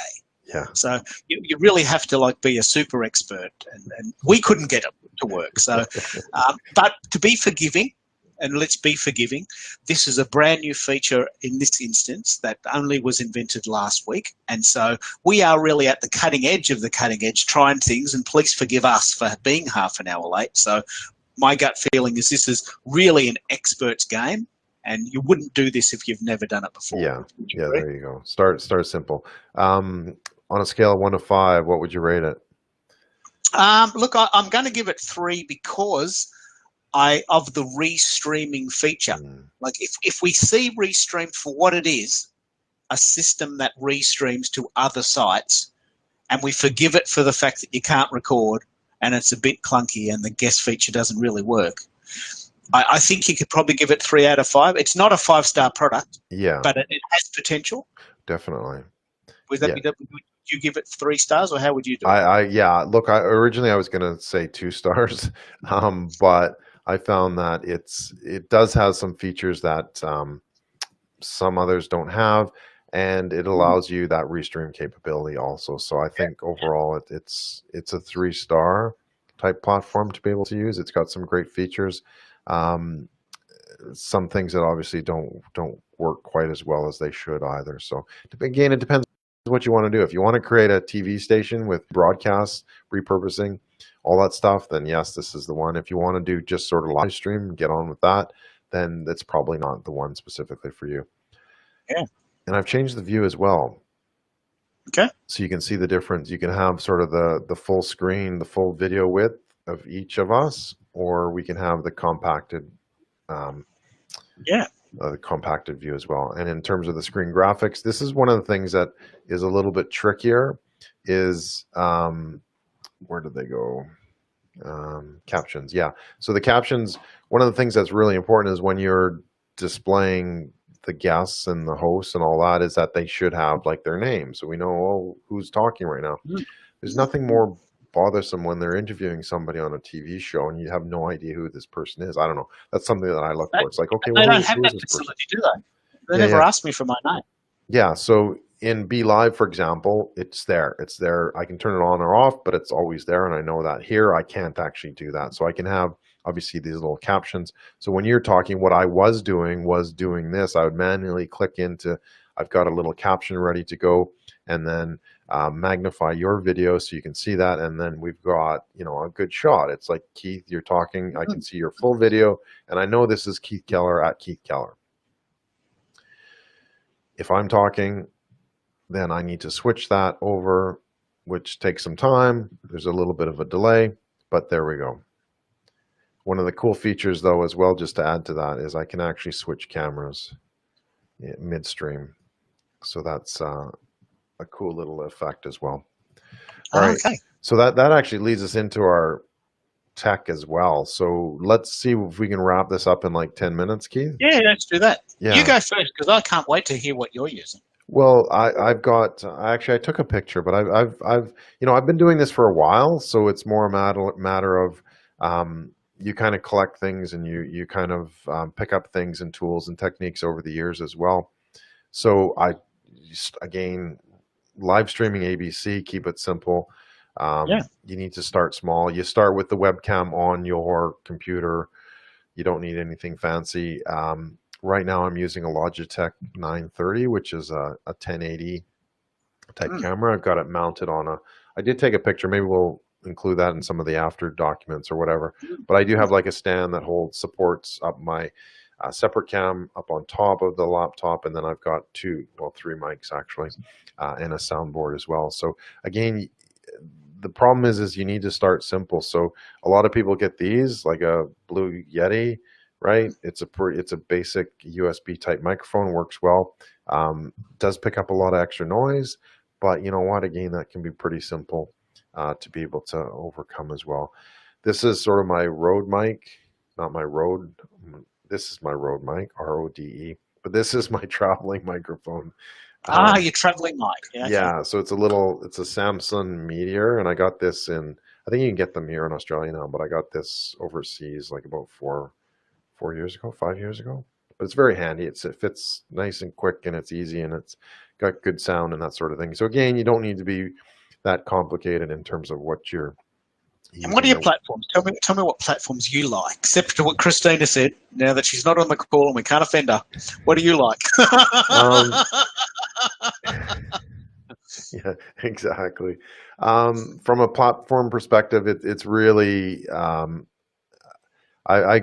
Yeah. So you really have to like be a super expert, and we couldn't get it to work. So, but to be forgiving, and let's be forgiving, this is a brand new feature in this instance that only was invented last week. And so we are really at the cutting edge of the cutting edge, trying things, and please forgive us for being half an hour late. So my gut feeling is this is really an expert's game, and you wouldn't do this if you've never done it before. Yeah, there you go. Start simple. On a scale of 1 to 5, what would you rate it? Look, I'm going to give it 3 because of the restreaming feature. Like if we see Restream for what it is, a system that restreams to other sites, and we forgive it for the fact that you can't record and it's a bit clunky and the guest feature doesn't really work, I think you could probably give it 3 out of 5. It's not a 5-star product, but it has potential. Definitely. Would you give it 3 stars, or how would you do it? Yeah, look, originally I was going to say 2 stars, but I found that it does have some features that some others don't have, and it allows you that restream capability also. So I think overall it's a 3-star type platform to be able to use. It's got some great features. Some things that obviously don't work quite as well as they should either. So again, it depends what you want to do. If you want to create a TV station with broadcast, repurposing, all that stuff, then yes, this is the one. If you want to do just sort of live stream, get on with that, then that's probably not the one specifically for you. Yeah. And I've changed the view as well. Okay. So you can see the difference. You can have sort of the full screen, the full video width of each of us, or we can have the compacted the compacted view as well. And in terms of the screen graphics, this is one of the things that is a little bit trickier is where did they go? Captions. Yeah. So the captions, one of the things that's really important is when you're displaying the guests and the hosts and all that, is that they should have like their name. So we know who's talking right now. There's nothing more bothersome when they're interviewing somebody on a TV show and you have no idea who this person is. I don't know. That's something that I look for. It's like, okay, they don't have that facility, do they? They never asked me for my name. Yeah, so in Be Live, for example, it's there. It's there. I can turn it on or off, but it's always there, and I know that. Here, I can't actually do that. So I can have, obviously, these little captions. So when you're talking, what I was doing this. I would manually click into, I've got a little caption ready to go, and then magnify your video so you can see that, and then we've got, you know, a good shot. It's like, Keith, you're talking, I can see your full video, and I know this is Keith Keller at Keith Keller. If I'm talking, then I need to switch that over, which takes some time. There's a little bit of a delay, but there we go. One of the cool features, though, as well, just to add to that, is I can actually switch cameras midstream. So that's a cool little effect as well. All right. Okay. So that actually leads us into our tech as well. So let's see if we can wrap this up in like 10 minutes, Keith. Yeah, let's do that. Yeah. You go first, because I can't wait to hear what you're using. Well, I've got, actually I took a picture, but I've you know, I've been doing this for a while, so it's more a matter of you kind of collect things, and you kind of pick up things and tools and techniques over the years as well. So I just, again, live streaming ABC, keep it simple. Yeah. You need to start small. You start with the webcam on your computer. You don't need anything fancy. Right now I'm using a Logitech 930, which is a 1080 type camera. I've got it mounted on a, I did take a picture. Maybe we'll include that in some of the after documents or whatever. But I do have like a stand that supports up my separate cam up on top of the laptop. And then I've got three mics actually, and a soundboard as well. So again, the problem is you need to start simple. So a lot of people get these, like a Blue Yeti, right? It's a basic USB type microphone, works well. Does pick up a lot of extra noise, but you know what? Again, that can be pretty simple to be able to overcome as well. This is sort of my Rode mic, not my Rode. This is my Rode mic, RODE, but this is my traveling microphone. Your traveling mic. Yeah, yeah, so it's a Samsung Meteor, and I got this I think you can get them here in Australia now, but I got this overseas like about 5 years ago. But it's very handy. It fits nice and quick, and it's easy, and it's got good sound and that sort of thing. So again, you don't need to be that complicated in terms of what you're using. And what are your platforms? Tell me what platforms you like, except to what Christina said, now that she's not on the call and we can't offend her. What do you like? Yeah, exactly. From a platform perspective, it's really, I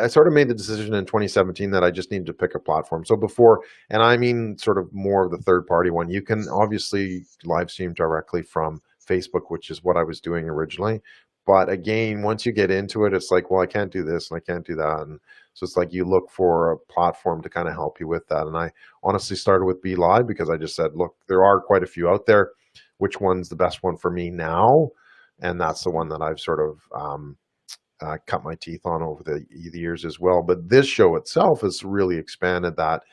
sort of made the decision in 2017 that I just needed to pick a platform. So before, and I mean sort of more of the third party one, you can obviously live stream directly from Facebook, which is what I was doing originally. But again, once you get into it, it's like, well, I can't do this and I can't do that. And so it's like you look for a platform to kind of help you with that. And I honestly started with Be Live because I just said, look, there are quite a few out there. Which one's the best one for me now? And that's the one that I've sort of cut my teeth on over the years as well. But this show itself has really expanded that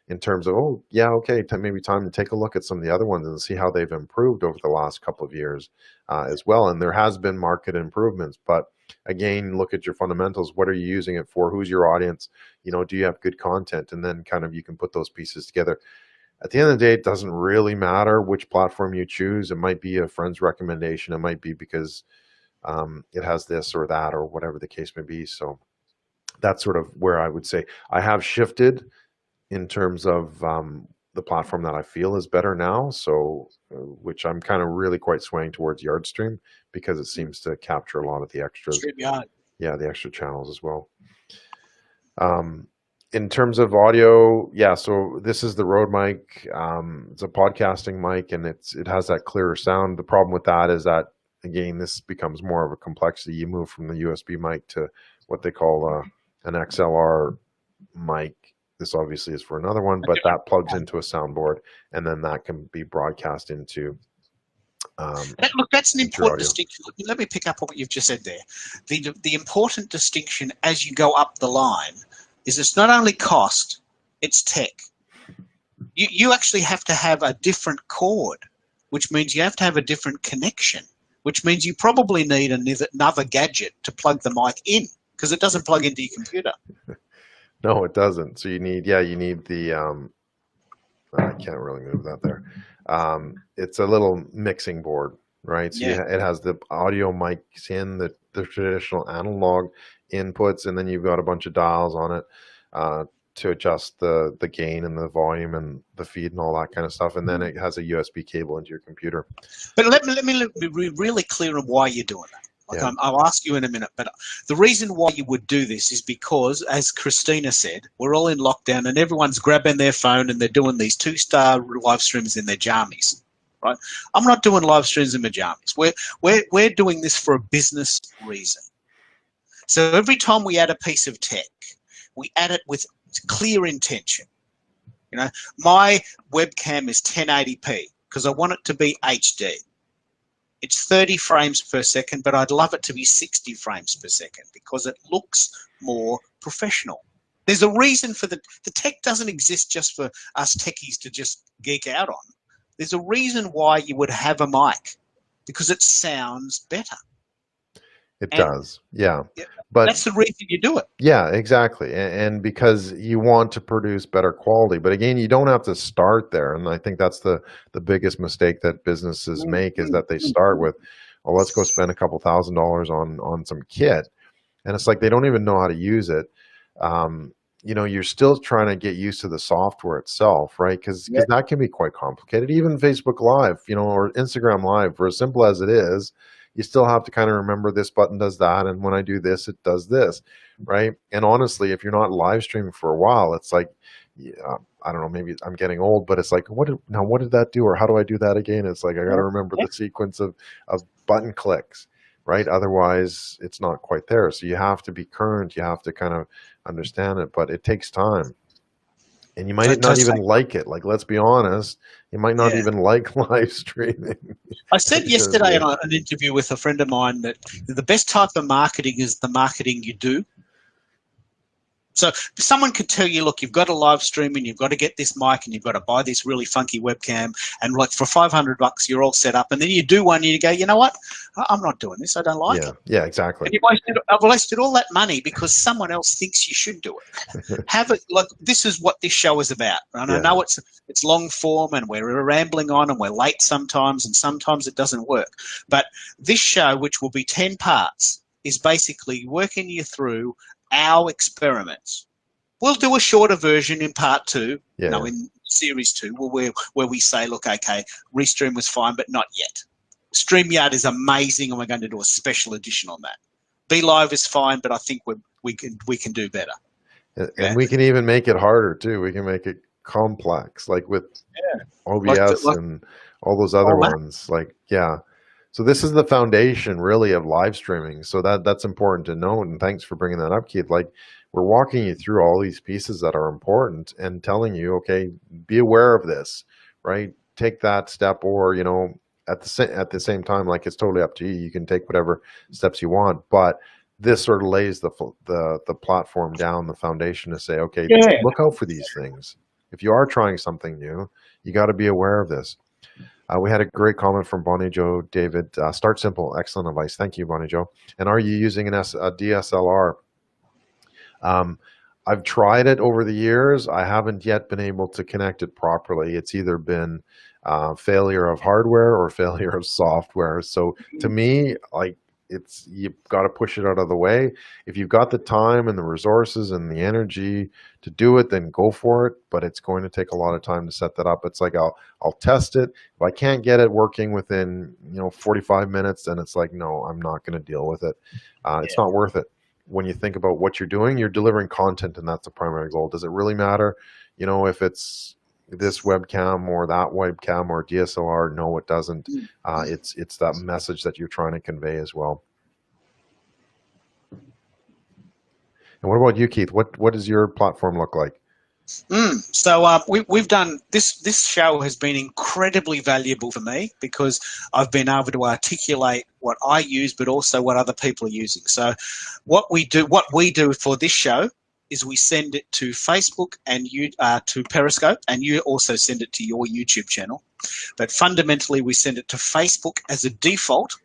in terms of, oh, yeah, okay, maybe time to take a look at some of the other ones and see how they've improved over the last couple of years as well. And there has been market improvements. But again, look at your fundamentals. What are you using it for? Who's your audience? You know, do you have good content? And then kind of you can put those pieces together. At the end of the day, it doesn't really matter which platform you choose. It might be a friend's recommendation. It might be because it has this or that or whatever the case may be. So that's sort of where I would say I have shifted in terms of the platform that I feel is better now. So which I'm kind of really quite swaying towards Yardstream because it seems to capture a lot of the extras. Yeah, the extra channels as well. In terms of audio, yeah, so this is the Rode mic. It's a podcasting mic, and it has that clearer sound. The problem with that is that, again, this becomes more of a complexity. You move from the USB mic to what they call an XLR mic. This obviously is for another one, but that plugs into a soundboard, and then that can be broadcast into. Look, that's an important distinction. Let me pick up on what you've just said there. The important distinction as you go up the line is it's not only cost, it's tech. You actually have to have a different cord, which means you have to have a different connection, which means you probably need another gadget to plug the mic in because it doesn't plug into your computer. No, it doesn't. So you need the I can't really move that there. It's a little mixing board, right? So Yeah. it has the audio mics in, the traditional analog inputs, and then you've got a bunch of dials on it to adjust the gain and the volume and the feed and all that kind of stuff. And then it has a USB cable into your computer. But let me be really clear on why you're doing that. Like, Yeah. I'll ask you in a minute, but the reason why you would do this is because, as Christina said, we're all in lockdown and everyone's grabbing their phone and they're doing these 2-star live streams in their jammies, right? I'm not doing live streams in my jammies. We're doing this for a business reason. So every time we add a piece of tech, we add it with clear intention. You know, my webcam is 1080p because I want it to be HD. It's 30 frames per second, but I'd love it to be 60 frames per second because it looks more professional. There's a reason for the tech doesn't exist just for us techies to just geek out on. There's a reason why you would have a mic, because it sounds better. It does, yeah. But that's the reason you do it. Yeah, exactly. And because you want to produce better quality. But again, you don't have to start there. And I think that's the biggest mistake that businesses make, is that they start with, oh, let's go spend a couple $1,000s on some kit. And it's like they don't even know how to use it. You know, you're still trying to get used to the software itself, right? Because that can be quite complicated. Even Facebook Live, you know, or Instagram Live, for as simple as it is, you still have to kind of remember this button does that, and when I do this, it does this, right? And honestly, if you're not live streaming for a while, it's like, I don't know, maybe I'm getting old, but it's like, what did that do, or how do I do that again? It's like I got to remember the sequence of button clicks, right? Otherwise, it's not quite there. So you have to be current. You have to kind of understand it, but it takes time. And you might not even like it. Like, let's be honest, you might not even like live streaming. I said yesterday in an interview with a friend of mine that the best type of marketing is the marketing you do. So someone could tell you, look, you've got to live stream and you've got to get this mic and you've got to buy this really funky webcam, and like for $500 you're all set up, and then you do one and you go, you know what, I'm not doing this, I don't like it. Yeah, exactly. And I've wasted all that money because someone else thinks you should do it. Have it like, this is what this show is about. And I know it's long form and we're rambling on and we're late sometimes and sometimes it doesn't work. But this show, which will be 10 parts, is basically working you through our experiments. We'll do a shorter version in part 2, in series 2, where we say, look, okay, Restream was fine, but not yet. StreamYard is amazing, and we're going to do a special edition on that. Be Live is fine, but I think we can do better. And we can even make it harder too. We can make it complex, like with OBS and all those other ones. Like, so this is the foundation really of live streaming. So that's important to note. And thanks for bringing that up, Keith. Like, we're walking you through all these pieces that are important and telling you, okay, be aware of this, right? Take that step, or, you know, at the same time, like, it's totally up to you. You can take whatever steps you want, but this sort of lays the platform down, the foundation to say, okay, look out for these things. If you are trying something new, you got to be aware of this. We had a great comment from Bonnie Joe David. Start simple, excellent advice. Thank you, Bonnie Joe. And are you using a DSLR? I've tried it over the years. I haven't yet been able to connect it properly. It's either been failure of hardware or failure of software. So to me, like, you've got to push it out of the way. If you've got the time and the resources and the energy to do it, then go for it. But it's going to take a lot of time to set that up. It's like, I'll test it. If I can't get it working within 45 minutes, then it's like, no, I'm not going to deal with it. It's not worth it. When you think about what you're doing, you're delivering content, and that's the primary goal. Does it really matter, if it's this webcam or that webcam or DSLR? No, it doesn't. It's that message that you're trying to convey as well. And what about you, Keith? What does your platform look like? So we've done this show has been incredibly valuable for me because I've been able to articulate what I use, but also what other people are using. So what we do for this show is we send it to Facebook and to Periscope, and you also send it to your YouTube channel. But fundamentally, we send it to Facebook as a default,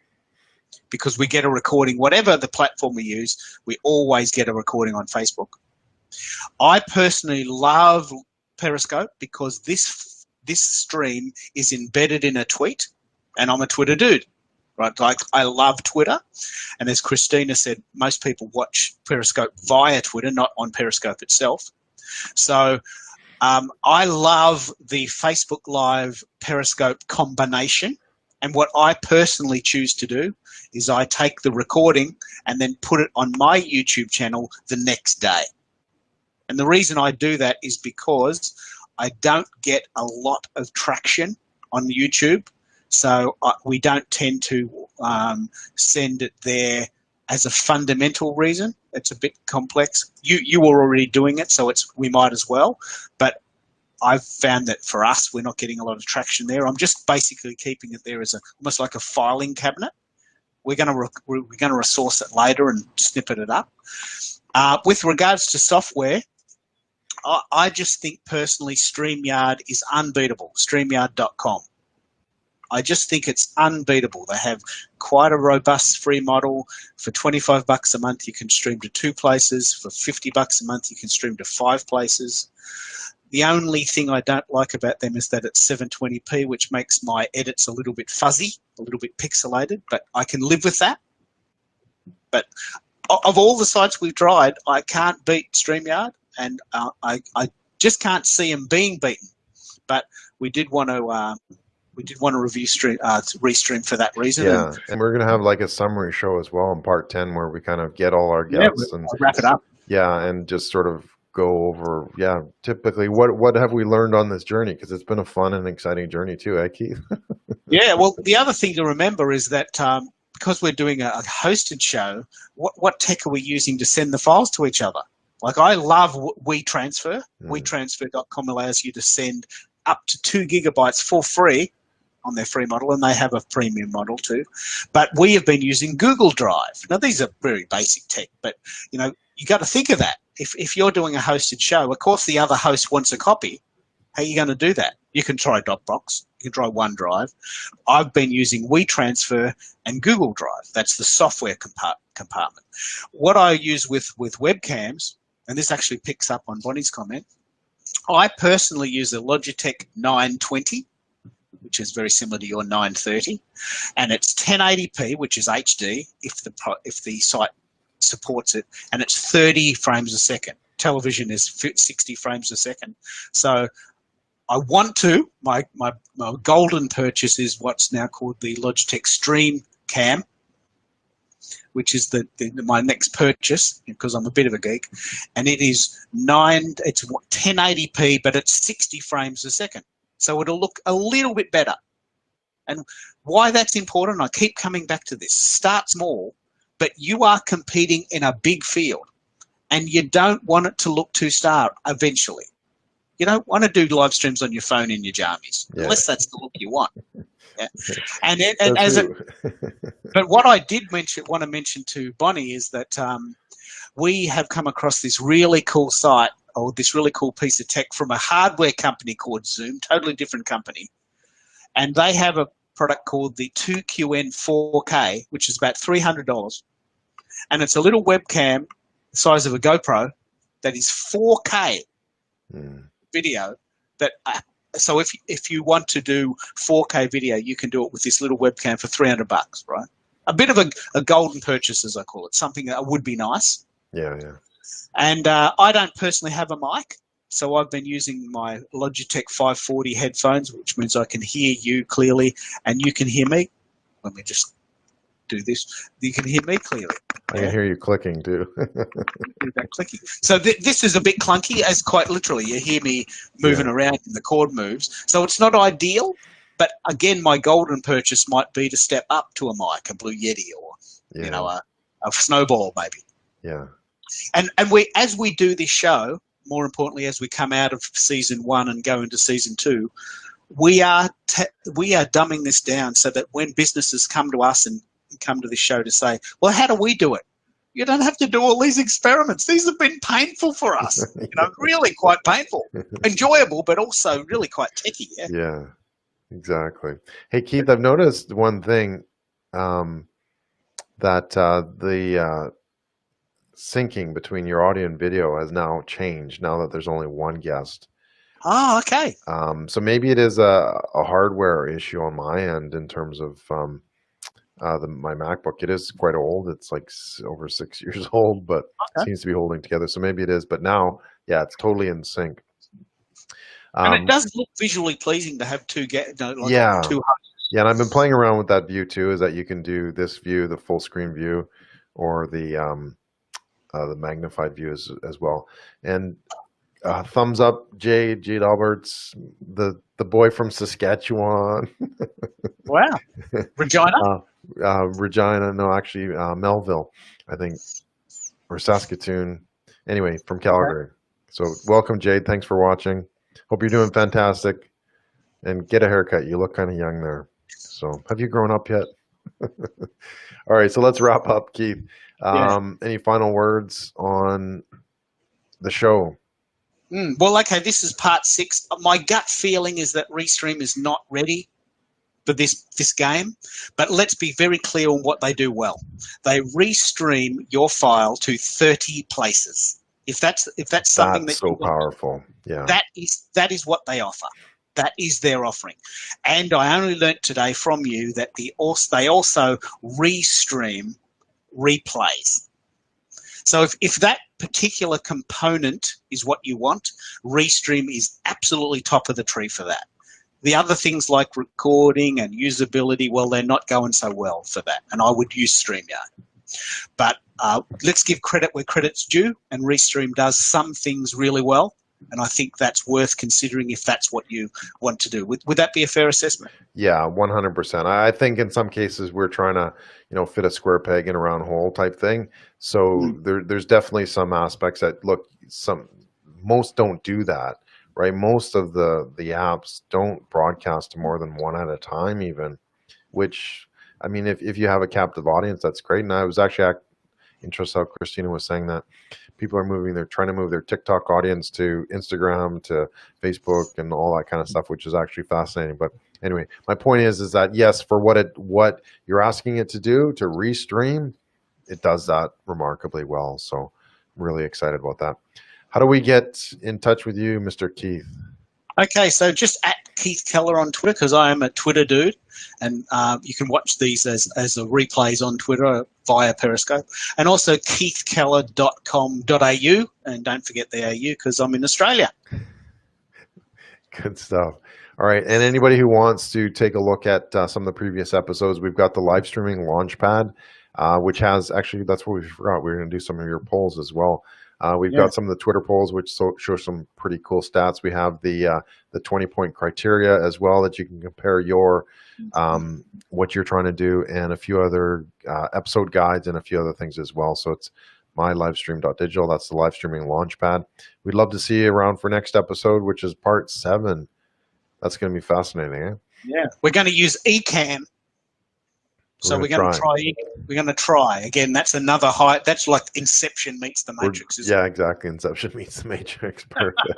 because we get a recording, whatever the platform we use, we always get a recording on Facebook. I personally love Periscope because this this stream is embedded in a tweet, and I'm a Twitter dude, right? Like, I love Twitter. And as Christina said, most people watch Periscope via Twitter, not on Periscope itself. So I love the Facebook Live Periscope combination. And what I personally choose to do is I take the recording and then put it on my YouTube channel the next day. And the reason I do that is because I don't get a lot of traction on YouTube. So we don't tend to send it there as a fundamental reason. It's a bit complex. You were already doing it, so we might as well. But I've found that for us, we're not getting a lot of traction there. I'm just basically keeping it there as almost like a filing cabinet. We're going to resource it later and snippet it up. With regards to software, I just think personally StreamYard is unbeatable. StreamYard.com. I just think it's unbeatable. They have quite a robust free model. For $25 a month, you can stream to 2 places. For $50 a month, you can stream to 5 places. The only thing I don't like about them is that it's 720p, which makes my edits a little bit fuzzy, a little bit pixelated, but I can live with that. But of all the sites we've tried, I can't beat StreamYard, and I just can't see them being beaten. But we did want to review Restream for that reason. Yeah, and we're gonna have like a summary show as well in part 10 where we kind of get all our guests and wrap it up. Yeah, and just sort of go over typically what have we learned on this journey, because it's been a fun and exciting journey too, Keith? Yeah, well, the other thing to remember is that because we're doing a hosted show, what tech are we using to send the files to each other? Like, I love WeTransfer. WeTransfer.com allows you to send up to 2 gigabytes for free on their free model, and they have a premium model too. But we have been using Google Drive. Now, these are very basic tech, but you got to think of that. If you're doing a hosted show, of course the other host wants a copy. How are you going to do that? You can try Dropbox. You can try OneDrive. I've been using WeTransfer and Google Drive. That's the software compartment. What I use with webcams, and this actually picks up on Bonnie's comment, I personally use a Logitech 920, which is very similar to your 930, and it's 1080p, which is HD if the site supports it, and it's 30 frames a second. Television is 60 frames a second. So I want to, my golden purchase is what's now called the Logitech Stream Cam, which is my next purchase because I'm a bit of a geek, and it's 1080p, but it's 60 frames a second. So it'll look a little bit better. And why that's important, I keep coming back to this. Start small, but you are competing in a big field, and you don't want it to look too star eventually. You don't want to do live streams on your phone in your jammies, unless that's the look you want. Yeah. And but what I did want to mention to Bonnie is that we have come across this really cool site, or this really cool piece of tech from a hardware company called Zoom, totally different company. And they have a product called the 2QN 4K, which is about $300. And it's a little webcam the size of a GoPro that is 4K video. So if you want to do 4K video, you can do it with this little webcam for $300, right? A bit of a golden purchase, as I call it, something that would be nice. Yeah. And I don't personally have a mic, so I've been using my Logitech 540 headphones, which means I can hear you clearly and you can hear me. Let me just do this. You can hear me clearly. I can hear you clicking too. That clicking. So this is a bit clunky, as quite literally you hear me moving around and the cord moves. So it's not ideal, but again, my golden purchase might be to step up to a mic, a Blue Yeti, or a Snowball maybe. Yeah. And as we do this show, more importantly, as we come out of season 1 and go into season 2, we are dumbing this down so that when businesses come to us and come to this show to say, well, how do we do it? You don't have to do all these experiments. These have been painful for us, really quite painful, enjoyable, but also really quite techy. Yeah, exactly. Hey, Keith, I've noticed one thing, that the syncing between your audio and video has now changed now that there's only one guest. Oh, okay. So maybe it is a hardware issue on my end in terms of my MacBook. It is quite old. It's like over 6 years old, but Okay. seems to be holding together. So maybe it is. But now, yeah, it's totally in sync. And it does look visually pleasing to have two yeah. two hosts. Yeah, and I've been playing around with that view too. Is that you can do this view, the full screen view, or the magnified view as well. And thumbs up, Jade Alberts, the boy from Saskatchewan. Wow. Regina? Regina, no, actually Melville, I think, or Saskatoon. Anyway, from Calgary. Okay. So welcome, Jade. Thanks for watching. Hope you're doing fantastic. And get a haircut. You look kind of young there. So have you grown up yet? All right, so let's wrap up, Keith. Any final words on the show? Well, okay, this is part 6. My gut feeling is that Restream is not ready for this game, but let's be very clear on what they do well. They restream your file to 30 places. If that's something that's so powerful. Yeah. That is what they offer. That is their offering. And I only learnt today from you that they also restream replays. So if that particular component is what you want, Restream is absolutely top of the tree for that. The other things like recording and usability, well, they're not going so well for that. And I would use StreamYard. But let's give credit where credit's due, and Restream does some things really well. And I think that's worth considering if that's what you want to do. Would that be a fair assessment? Yeah, 100%. I think in some cases we're trying to, fit a square peg in a round hole type thing. So there's definitely some aspects that most don't do that, right? Most of the apps don't broadcast to more than one at a time, even. Which, I mean, if you have a captive audience, that's great. And I was actually interested how Christina was saying that people are they're trying to move their TikTok audience to Instagram, to Facebook, and all that kind of stuff, which is actually fascinating. But anyway, my point is that yes, for what you're asking it to do, to restream, it does that remarkably well. So I'm really excited about that. How do we get in touch with you, Mr. Keith? Okay, so just at Keith Keller on Twitter, because I am a Twitter dude, and you can watch these as a replays on Twitter via Periscope, and also keithkeller.com.au, and don't forget the AU because I'm in Australia. Good stuff. All right, and anybody who wants to take a look at some of the previous episodes, we've got the live streaming Launchpad, which has actually, that's what we forgot. We're going to do some of your polls as well. We've got some of the Twitter polls, which show some pretty cool stats. We have the 20-point criteria as well that you can compare your what you're trying to do, and a few other episode guides and a few other things as well. So it's mylivestream.digital. That's the live streaming Launchpad. We'd love to see you around for next episode, which is part 7. That's going to be fascinating. Eh? Yeah, we're going to use Ecamm. So we're going to try. We're going to try again. That's another high. That's like Inception meets the Matrix. Yeah, exactly. Inception meets the Matrix. Perfect.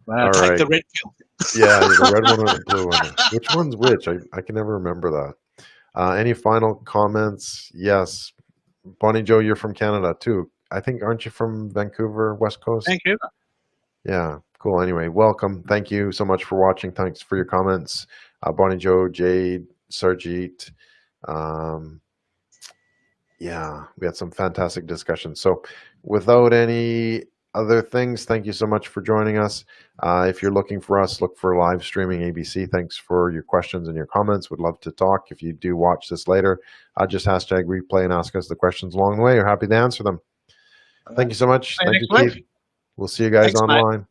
Wow, take the red pill. Yeah, the red one or the blue one. Which one's which? I can never remember that. Any final comments? Yes, Bonnie Joe, you're from Canada too. I think, aren't you from Vancouver, West Coast? Vancouver. Yeah, cool. Anyway, welcome. Thank you so much for watching. Thanks for your comments, Bonnie Joe, Jade, Sarjeet. Yeah, we had some fantastic discussions. So without any other things, thank you so much for joining us. If you're looking for us, look for live streaming ABC. Thanks for your questions and your comments. Would love to talk. If you do watch this later, just hashtag replay and ask us the questions along the way. We're happy to answer them. Thank you so much. Thank you, Keith. We'll see you guys online.